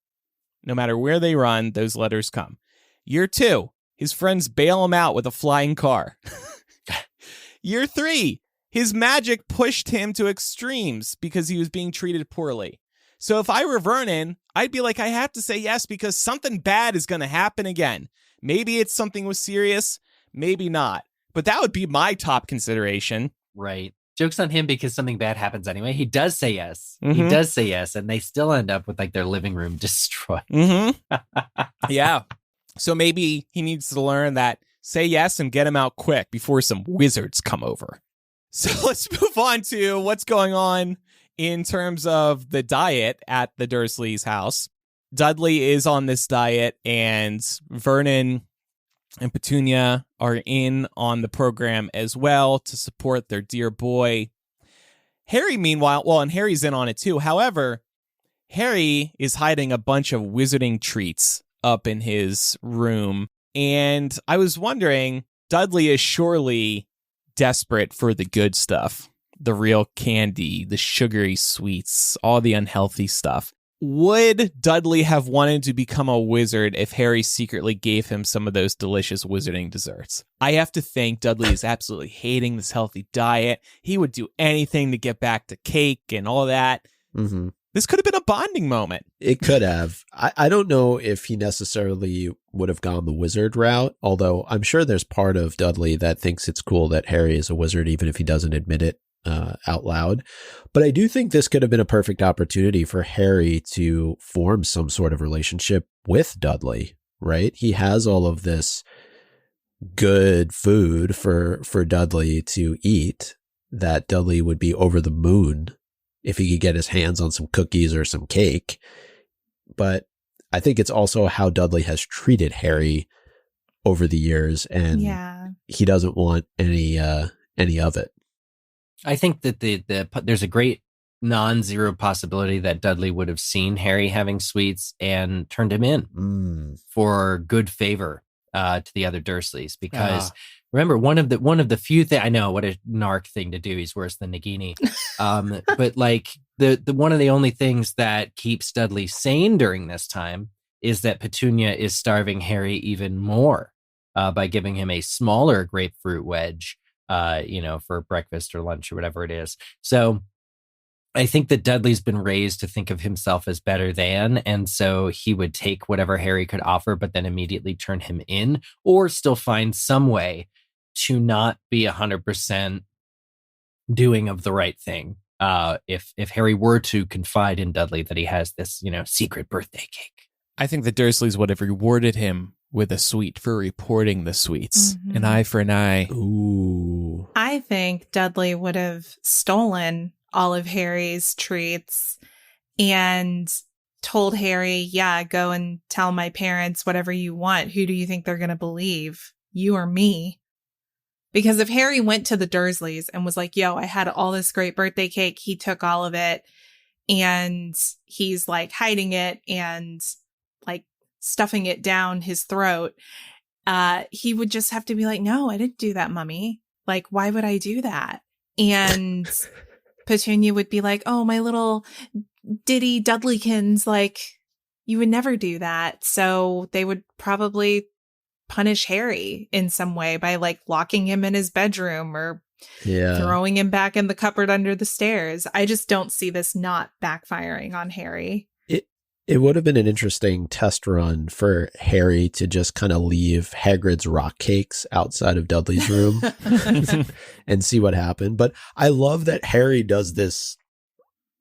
No matter where they run, those letters come. Year 2, his friends bail him out with a flying car. Year 3, his magic pushed him to extremes because he was being treated poorly. So if I were Vernon, I'd be like, I have to say yes because something bad is going to happen again. Maybe it's something with Sirius, maybe not. But that would be my top consideration. Right. Joke's on him because something bad happens anyway. He does say yes. Mm-hmm. He does say yes. And they still end up with like their living room destroyed. Mm-hmm. Yeah. So maybe he needs to learn that say yes and get him out quick before some wizards come over. So let's move on to what's going on in terms of the diet at the Dursleys' house. Dudley is on this diet, and Vernon and Petunia are in on the program as well to support their dear boy. Harry, meanwhile, and Harry's in on it too. However, Harry is hiding a bunch of wizarding treats up in his room, and I was wondering, Dudley is surely desperate for the good stuff. The real candy, the sugary sweets, all the unhealthy stuff. Would Dudley have wanted to become a wizard if Harry secretly gave him some of those delicious wizarding desserts? I have to think Dudley is absolutely hating this healthy diet. He would do anything to get back to cake and all that. Mm-hmm. This could have been a bonding moment. It could have. I don't know if he necessarily would have gone the wizard route, although I'm sure there's part of Dudley that thinks it's cool that Harry is a wizard, even if he doesn't admit it out loud. But I do think this could have been a perfect opportunity for Harry to form some sort of relationship with Dudley, right? He has all of this good food for Dudley to eat. that Dudley would be over the moon if he could get his hands on some cookies or some cake. But I think it's also how Dudley has treated Harry over the years, and he doesn't want any of it. I think that there's a great non-zero possibility that Dudley would have seen Harry having sweets and turned him in for good favor to the other Dursleys, because remember, one of the few things, I know what a narc thing to do, he's worse than Nagini, but like the one of the only things that keeps Dudley sane during this time is that Petunia is starving Harry even more by giving him a smaller grapefruit wedge, for breakfast or lunch or whatever it is. So I think that Dudley's been raised to think of himself as better than, and so he would take whatever Harry could offer, but then immediately turn him in, or still find some way to not be 100% doing of the right thing. If Harry were to confide in Dudley that he has this, secret birthday cake. I think the Dursleys would have rewarded him with a sweet for reporting the sweets. An eye for an eye. Ooh. I think Dudley would have stolen all of Harry's treats and told Harry, go and tell my parents whatever you want. Who do you think they're going to believe? You or me? Because if Harry went to the Dursleys and was like, I had all this great birthday cake, he took all of it, and he's like hiding it and like stuffing it down his throat, he would just have to be like, no, I didn't do that, Mummy. Like, why would I do that? And Petunia would be like, oh, my little Diddy Dudleykins, like, you would never do that. So they would probably punish Harry in some way by like locking him in his bedroom or throwing him back in the cupboard under the stairs. I just don't see this not backfiring on Harry. It would have been an interesting test run for Harry to just kind of leave Hagrid's rock cakes outside of Dudley's room and see what happened. But I love that Harry does this.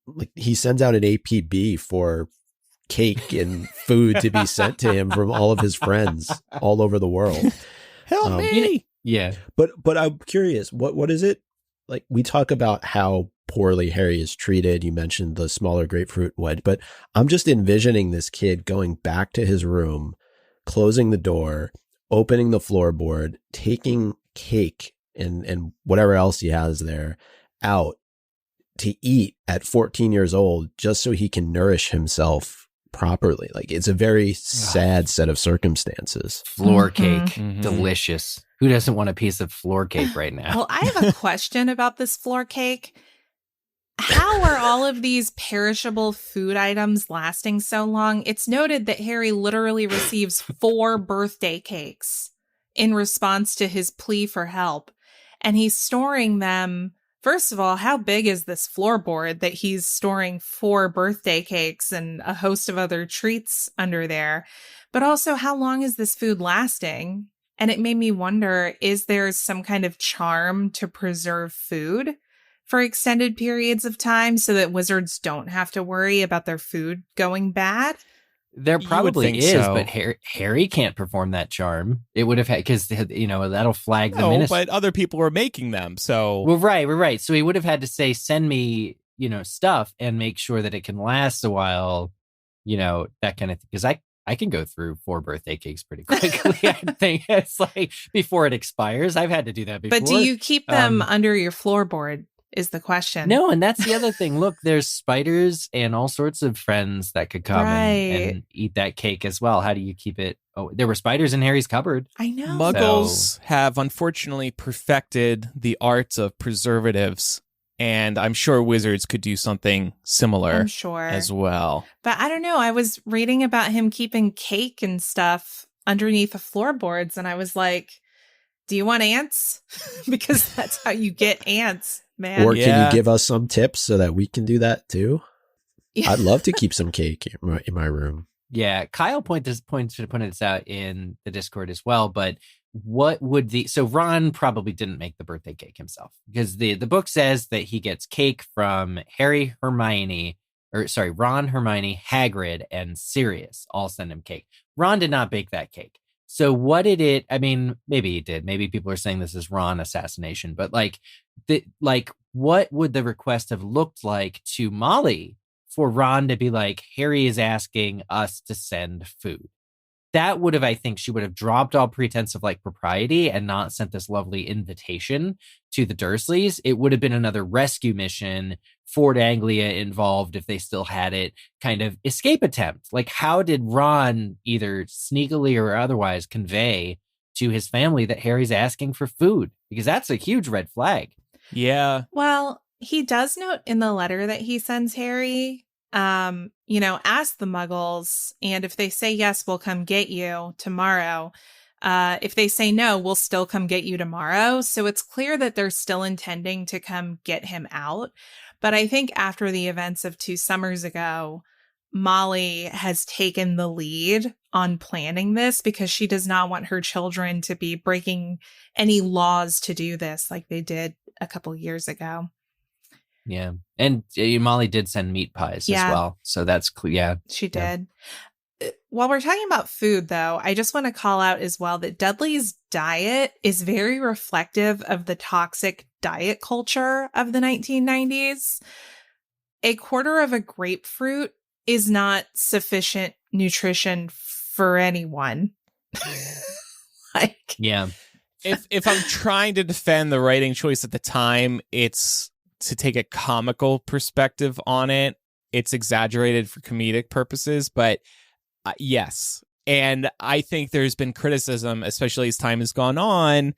Like, he sends out an APB for cake and food to be sent to him from all of his friends all over the world. Help me. Yeah. But I'm curious, what is it? Like, we talk about how poorly Harry is treated. You mentioned the smaller grapefruit wedge, but I'm just envisioning this kid going back to his room, closing the door, opening the floorboard, taking cake and whatever else he has there out to eat at 14 years old just so he can nourish himself properly. Like, it's a very sad set of circumstances. Floor cake. Delicious. Who doesn't want a piece of floor cake right now? Well, I have a question about this floor cake. How are all of these perishable food items lasting so long? It's noted that Harry literally receives 4 birthday cakes in response to his plea for help. And he's storing them. First of all, how big is this floorboard that he's storing 4 birthday cakes and a host of other treats under there? But also, how long is this food lasting? And it made me wonder, is there some kind of charm to preserve food for extended periods of time so that wizards don't have to worry about their food going bad? There probably is, so. But Harry can't perform that charm. It would have had, because, that'll flag the ministry. But other people were making them, so. Well, right. So he would have had to say, send me, stuff and make sure that it can last a while, that kind of thing. Because I can go through 4 birthday cakes pretty quickly. I think it's like before it expires. I've had to do that before. But do you keep them under your floorboard is the question. No, and that's the other thing. Look, there's spiders and all sorts of friends that could come and eat that cake as well. How do you keep it? Oh, there were spiders in Harry's cupboard. I know. Muggles have unfortunately perfected the art of preservatives. And I'm sure wizards could do something similar as well. But I don't know. I was reading about him keeping cake and stuff underneath the floorboards. And I was like, do you want ants? Because that's how you get ants, man. Or can you give us some tips so that we can do that too? Yeah. I'd love to keep some cake in my room. Yeah. Kyle pointed this out in the Discord as well. But what would so Ron probably didn't make the birthday cake himself, because the book says that he gets cake from Ron, Hermione, Hagrid, and Sirius all send him cake. Ron did not bake that cake. So what did it, maybe he did. Maybe people are saying this is Ron assassination, but what would the request have looked like to Molly for Ron to be like, Harry is asking us to send food? That would have, I think, she would have dropped all pretense of like propriety and not sent this lovely invitation to the Dursleys. It would have been another rescue mission, Fort Anglia involved if they still had it, kind of escape attempt. Like, how did Ron either sneakily or otherwise convey to his family that Harry's asking for food? Because that's a huge red flag. Yeah. Well, he does note in the letter that he sends Harry, ask the Muggles, and if they say yes, we'll come get you tomorrow. If they say no, we'll still come get you tomorrow. So it's clear that they're still intending to come get him out. But I think after the events of 2 summers ago, Molly has taken the lead on planning this because she does not want her children to be breaking any laws to do this like they did a couple years ago. Yeah. And Molly did send meat pies as well. So that's clear. Yeah. She did. While we're talking about food, though, I just want to call out as well that Dudley's diet is very reflective of the toxic diet culture of the 1990s. A quarter of a grapefruit is not sufficient nutrition for anyone. Yeah. If I'm trying to defend the writing choice at the time, it's to take a comical perspective on it. It's exaggerated for comedic purposes, but yes. And I think there's been criticism, especially as time has gone on,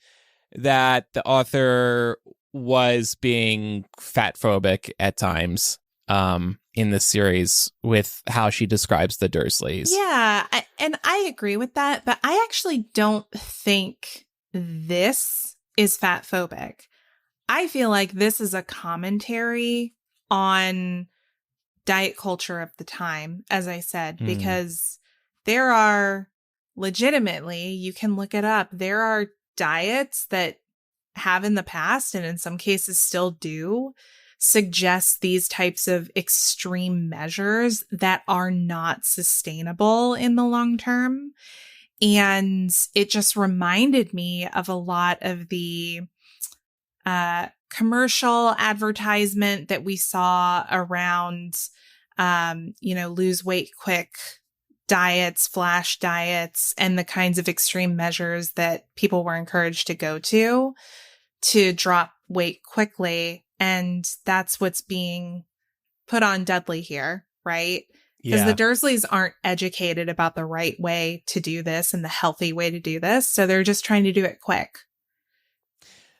that the author was being fat phobic at times in this series with how she describes the Dursleys. Yeah, and I agree with that, but I actually don't think this is fat phobic. I feel like this is a commentary on diet culture of the time, as I said, because there are legitimately, you can look it up, there are diets that have in the past, and in some cases still do, suggest these types of extreme measures that are not sustainable in the long term. And it just reminded me of a lot of the commercial advertisement that we saw around, lose weight quick diets, flash diets, and the kinds of extreme measures that people were encouraged to go to drop weight quickly. And that's what's being put on Dudley here, right? Because the Dursleys aren't educated about the right way to do this and the healthy way to do this. So they're just trying to do it quick.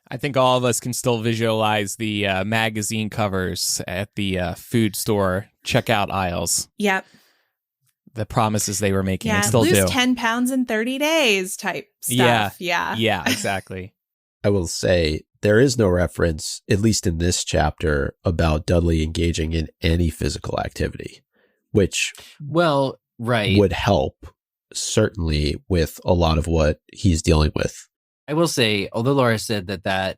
I think all of us can still visualize the magazine covers at the food store checkout aisles. Yep. The promises they were making. Yeah, and still lose do. 10 pounds in 30 days type stuff. Yeah, exactly. I will say there is no reference, at least in this chapter, about Dudley engaging in any physical activity, which would help certainly with a lot of what he's dealing with. I will say, although Laura said that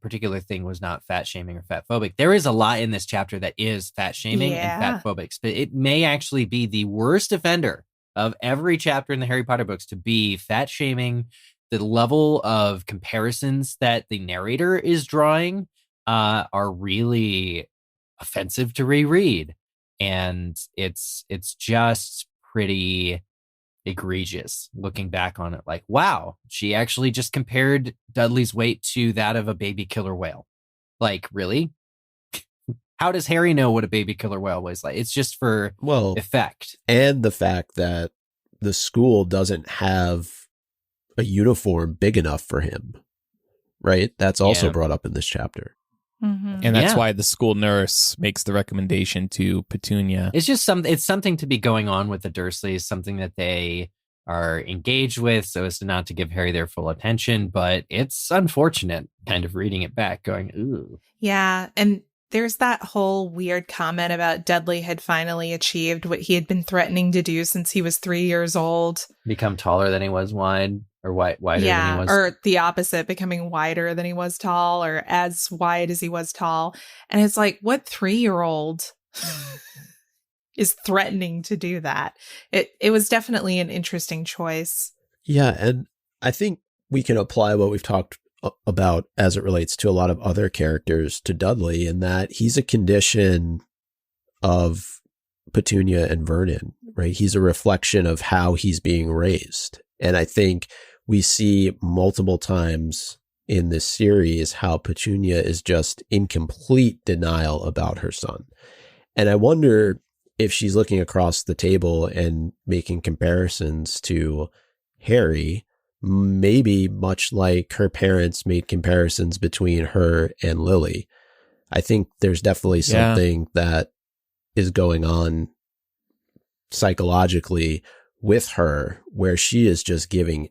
particular thing was not fat shaming or fat phobic, there is a lot in this chapter that is fat shaming and fat phobic. But it may actually be the worst offender of every chapter in the Harry Potter books to be fat shaming. The level of comparisons that the narrator is drawing are really offensive to reread. And it's just pretty egregious looking back on it. Like, wow, she actually just compared Dudley's weight to that of a baby killer whale. Like, really? How does Harry know what a baby killer whale weighs like? It's just for effect. And the fact that the school doesn't have a uniform big enough for him, right? That's also brought up in this chapter. Mm-hmm. And that's why the school nurse makes the recommendation to Petunia. It's just something to be going on with the Dursleys, something that they are engaged with so as to not to give Harry their full attention. But it's unfortunate kind of reading it back going, ooh. Yeah. And there's that whole weird comment about Dudley had finally achieved what he had been threatening to do since he was 3 years old. Become taller than he was wide. Or wider than he was. Or the opposite, becoming wider than he was tall, or as wide as he was tall. And it's like, what 3-year-old is threatening to do that? It was definitely an interesting choice. Yeah, and I think we can apply what we've talked about as it relates to a lot of other characters to Dudley, in that he's a condition of Petunia and Vernon, right? He's a reflection of how he's being raised. And I think we see multiple times in this series how Petunia is just in complete denial about her son. And I wonder if she's looking across the table and making comparisons to Harry, maybe much like her parents made comparisons between her and Lily. I think there's definitely something that is going on psychologically with her, where she is just giving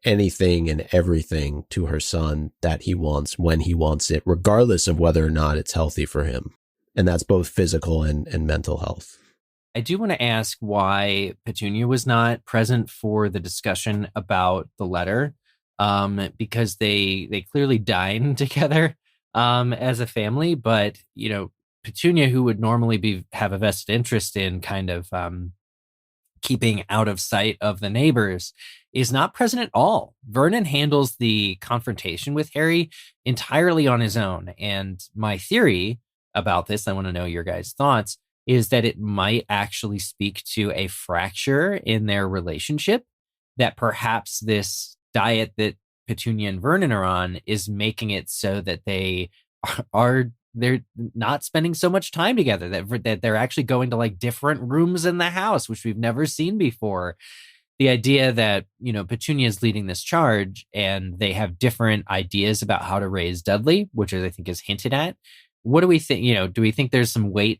anything and everything to her son that he wants when he wants it, regardless of whether or not it's healthy for him. And that's both physical and mental health. I do want to ask why Petunia was not present for the discussion about the letter, because they clearly dine together as a family. But, you know, Petunia, who would normally have a vested interest in kind of keeping out of sight of the neighbors, is not present at all. Vernon handles the confrontation with Harry entirely on his own. And my theory about this, I want to know your guys' thoughts, is that it might actually speak to a fracture in their relationship, that perhaps this diet that Petunia and Vernon are on is making it so that they're not spending so much time together, that they're actually going to like different rooms in the house, which we've never seen before. The idea that, you know, Petunia is leading this charge and they have different ideas about how to raise Dudley, which I think is hinted at. What do we think? You know, do we think there's some weight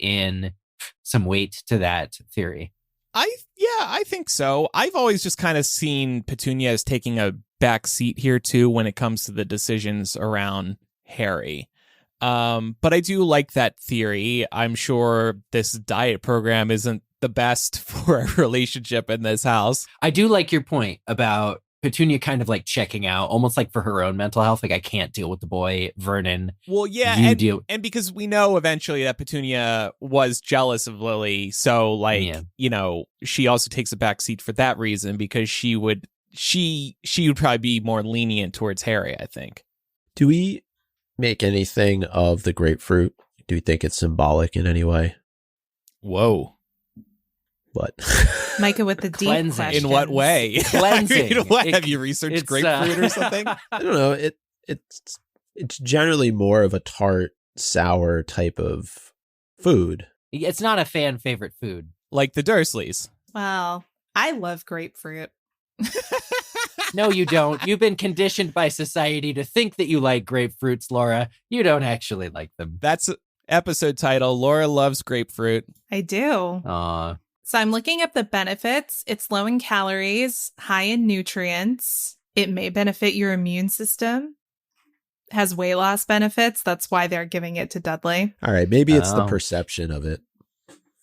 to that theory? I think so. I've always just kind of seen Petunia as taking a back seat here too when it comes to the decisions around Harry. But I do like that theory. I'm sure this diet program isn't the best for a relationship in this house. I do like your point about Petunia kind of like checking out, almost like for her own mental health. Like, I can't deal with the boy, Vernon. Well, yeah, and because we know eventually that Petunia was jealous of Lily, so like, you know, she also takes a back seat for that reason, because she would probably be more lenient towards Harry, I think. Do we make anything of the grapefruit? Do you think it's symbolic in any way? Whoa. What? Micah with the deep questions. In what way? Cleansing. Have you researched grapefruit or something? I don't know. It's generally more of a tart, sour type of food. It's not a fan favorite food. Like the Dursleys. Well, I love grapefruit. No, you don't. You've been conditioned by society to think that you like grapefruits, Laura. You don't actually like them. That's episode title. Laura loves grapefruit. I do. Aw. So I'm looking up the benefits. It's low in calories, high in nutrients. It may benefit your immune system. Has weight loss benefits. That's why they're giving it to Dudley. All right. Maybe it's the perception of it.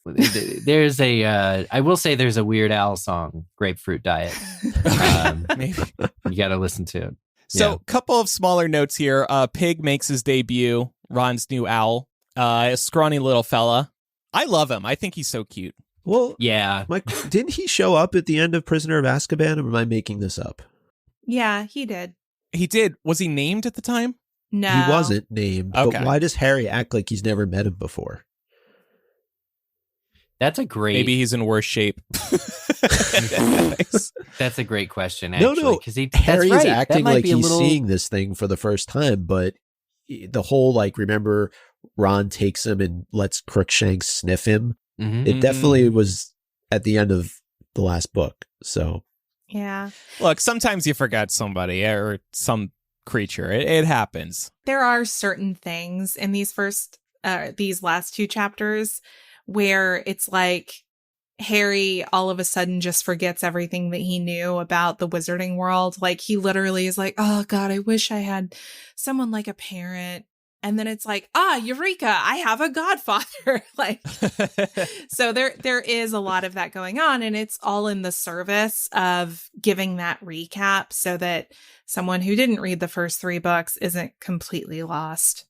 There's I will say there's a Weird Al song, Grapefruit Diet. Maybe. You got to listen to it. So a couple of smaller notes here. Pig makes his debut. Ron's new owl. A scrawny little fella. I love him. I think he's so cute. Well, yeah. Mike, didn't he show up at the end of Prisoner of Azkaban, or am I making this up? Yeah, he did. He did. Was he named at the time? No. He wasn't named. Okay. But why does Harry act like he's never met him before? That's a great... Maybe he's in worse shape. That's a great question, actually. No. Harry is acting like he's seeing this thing for the first time, but the whole, like, remember Ron takes him and lets Crookshanks sniff him? Mm-hmm. It definitely was at the end of the last book. So, yeah. Look, sometimes you forget somebody or some creature. It happens. There are certain things in these last two chapters where it's like Harry all of a sudden just forgets everything that he knew about the wizarding world. Like, he literally is like, oh God, I wish I had someone like a parent. And then it's like, eureka, I have a godfather. Like, so there is a lot of that going on, and it's all in the service of giving that recap so that someone who didn't read the first 3 books isn't completely lost.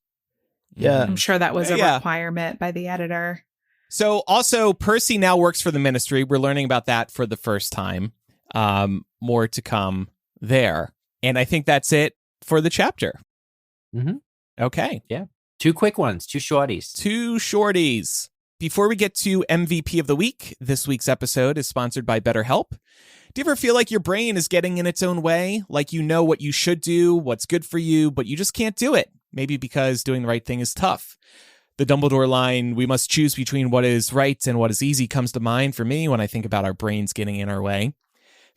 Yeah. I'm sure that was a requirement by the editor. So also, Percy now works for the Ministry. We're learning about that for the first time. More to come there. And I think that's it for the chapter. Mm-hmm. Okay. Yeah. 2 quick ones, 2 shorties. 2 shorties. Before we get to MVP of the week, this week's episode is sponsored by BetterHelp. Do you ever feel like your brain is getting in its own way? Like you know what you should do, what's good for you, but you just can't do it? Maybe because doing the right thing is tough. The Dumbledore line, we must choose between what is right and what is easy, comes to mind for me when I think about our brains getting in our way.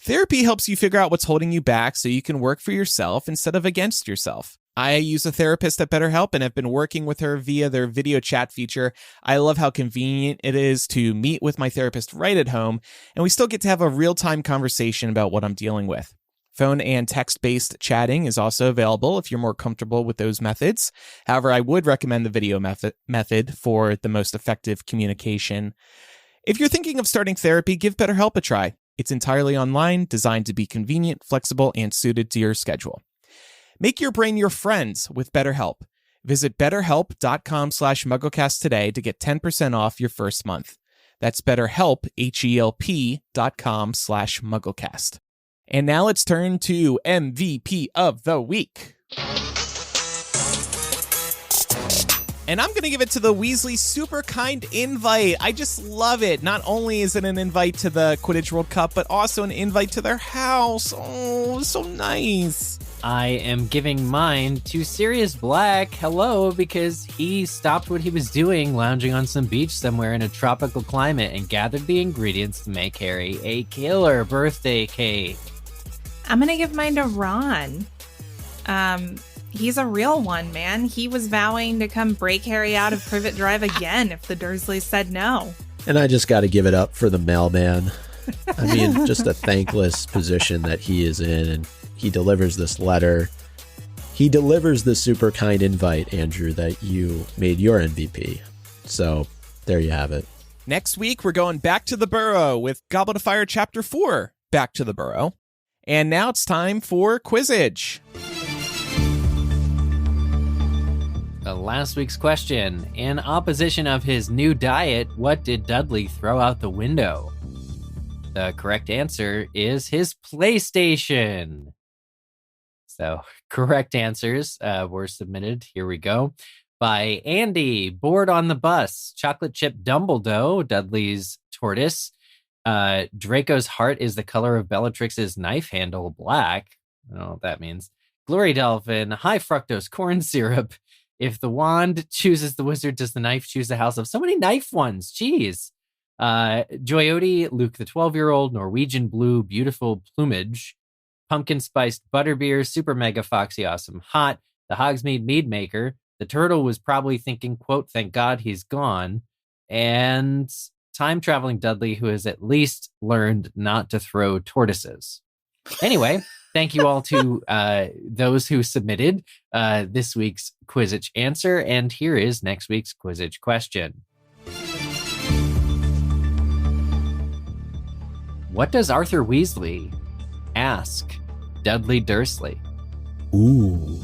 Therapy helps you figure out what's holding you back so you can work for yourself instead of against yourself. I use a therapist at BetterHelp and have been working with her via their video chat feature. I love how convenient it is to meet with my therapist right at home, and we still get to have a real-time conversation about what I'm dealing with. Phone and text-based chatting is also available if you're more comfortable with those methods. However, I would recommend the video method for the most effective communication. If you're thinking of starting therapy, give BetterHelp a try. It's entirely online, designed to be convenient, flexible, and suited to your schedule. Make your brain your friends with BetterHelp. Visit betterhelp.com/MuggleCast today to get 10% off your first month. That's BetterHelp, HELP.com/MuggleCast. And now let's turn to MVP of the week. And I'm going to give it to the Weasley Super Kind Invite. I just love it. Not only is it an invite to the Quidditch World Cup, but also an invite to their house. Oh, so nice. I am giving mine to Sirius Black, hello, because he stopped what he was doing, lounging on some beach somewhere in a tropical climate, and gathered the ingredients to make Harry a killer birthday cake. I'm going to give mine to Ron. He's a real one, man. He was vowing to come break Harry out of Privet Drive again if the Dursleys said no. And I just got to give it up for the mailman. I mean, just a thankless position that he is in, and he delivers this letter. He delivers the super kind invite, Andrew, that you made your MVP. So there you have it. Next week, we're going back to the Burrow with Goblet of Fire Chapter 4, Back to the Burrow. And now it's time for Quizzage. Last week's question. In opposition of his new diet, what did Dudley throw out the window? The correct answer is his PlayStation. So, correct answers were submitted. Here we go. By Andy, Bored on the Bus, Chocolate Chip Dumbledore, Dudley's tortoise. Draco's heart is the color of Bellatrix's knife handle, black. I don't know what that means. Glory Dolphin, High Fructose Corn Syrup. If the wand chooses the wizard, does the knife choose the house of? So many knife ones. Jeez. Joyoti, Luke the 12-year-old, Norwegian Blue, Beautiful Plumage. Pumpkin Spiced Butterbeer, Super Mega Foxy Awesome Hot. The Hogsmeade Mead Maker. The turtle was probably thinking, quote, thank God he's gone. And time-traveling Dudley, who has at least learned not to throw tortoises. Anyway, thank you all to those who submitted this week's Quizzitch answer. And here is next week's Quizzitch question. What does Arthur Weasley ask Dudley Dursley? Ooh.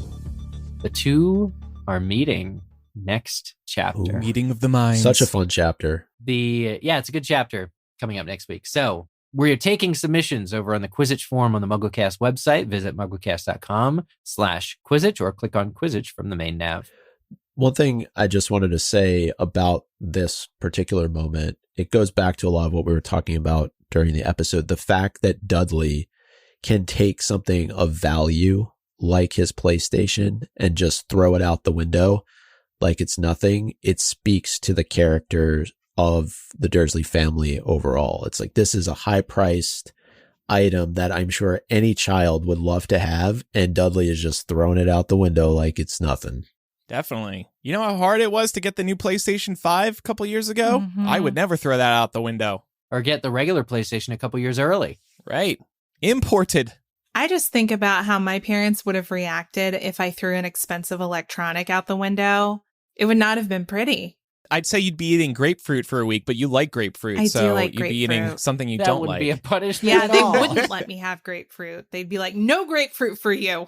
The two are meeting next chapter. Ooh, meeting of the minds. Such a fun chapter. It's a good chapter coming up next week. So we're taking submissions over on the Quizzitch forum on the MuggleCast website. Visit mugglecast.com/Quizzitch or click on Quizzitch from the main nav. One thing I just wanted to say about this particular moment, it goes back to a lot of what we were talking about during the episode. The fact that Dudley can take something of value like his PlayStation and just throw it out the window like it's nothing. It speaks to the character of the Dursley family overall. It's like, this is a high-priced item that I'm sure any child would love to have, and Dudley is just throwing it out the window like it's nothing. Definitely. You know how hard it was to get the new PlayStation 5 a couple years ago? Mm-hmm. I would never throw that out the window. Or get the regular PlayStation a couple years early. Right. Imported. I just think about how my parents would have reacted if I threw an expensive electronic out the window. It would not have been pretty. I'd say you'd be eating grapefruit for a week, but you like grapefruit. I do so like you'd be eating grapefruit. something you That don't would like. be a punishment. Yeah, at they all. wouldn't let me have grapefruit. They'd be like, no grapefruit for you.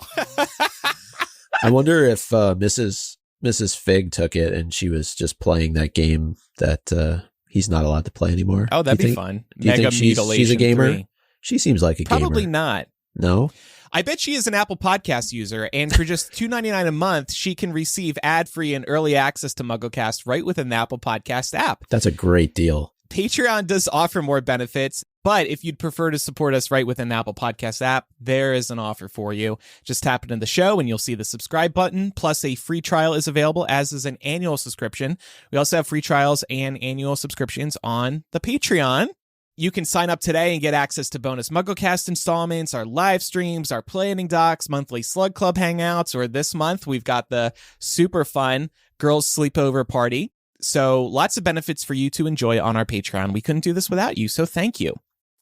I wonder if Mrs. Fig took it and she was just playing that game that he's not allowed to play anymore. Oh, that'd Do you be think- fun. Do you think she's a gamer? 3. She seems like a gamer. Probably not. No? I bet she is an Apple Podcast user, and for just $2.99 a month, she can receive ad-free and early access to MuggleCast right within the Apple Podcast app. That's a great deal. Patreon does offer more benefits, but if you'd prefer to support us right within the Apple Podcast app, there is an offer for you. Just tap it in the show and you'll see the subscribe button, plus a free trial is available, as is an annual subscription. We also have free trials and annual subscriptions on the Patreon. You can sign up today and get access to bonus MuggleCast installments, our live streams, our planning docs, monthly Slug Club hangouts, or this month we've got the super fun girls sleepover party. So lots of benefits for you to enjoy on our Patreon. We couldn't do this without you, so thank you.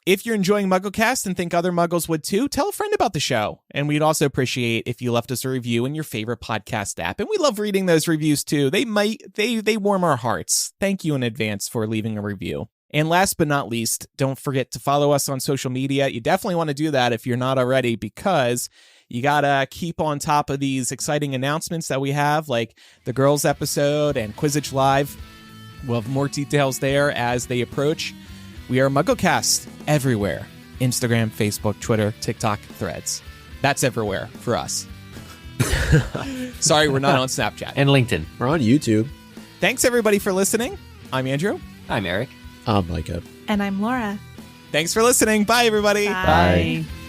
If you're enjoying MuggleCast and think other Muggles would too, tell a friend about the show. And we'd also appreciate if you left us a review in your favorite podcast app. And we love reading those reviews too. They warm our hearts. Thank you in advance for leaving a review. And last but not least, don't forget to follow us on social media. You definitely want to do that if you're not already, because you got to keep on top of these exciting announcements that we have, like the girls episode and Quizzitch Live. We'll have more details there as they approach. We are MuggleCast everywhere. Instagram, Facebook, Twitter, TikTok, Threads. That's everywhere for us. Sorry, we're not on Snapchat. And LinkedIn. We're on YouTube. Thanks, everybody, for listening. I'm Andrew. I'm Eric. I'm Micah. And I'm Laura. Thanks for listening. Bye, everybody. Bye. Bye.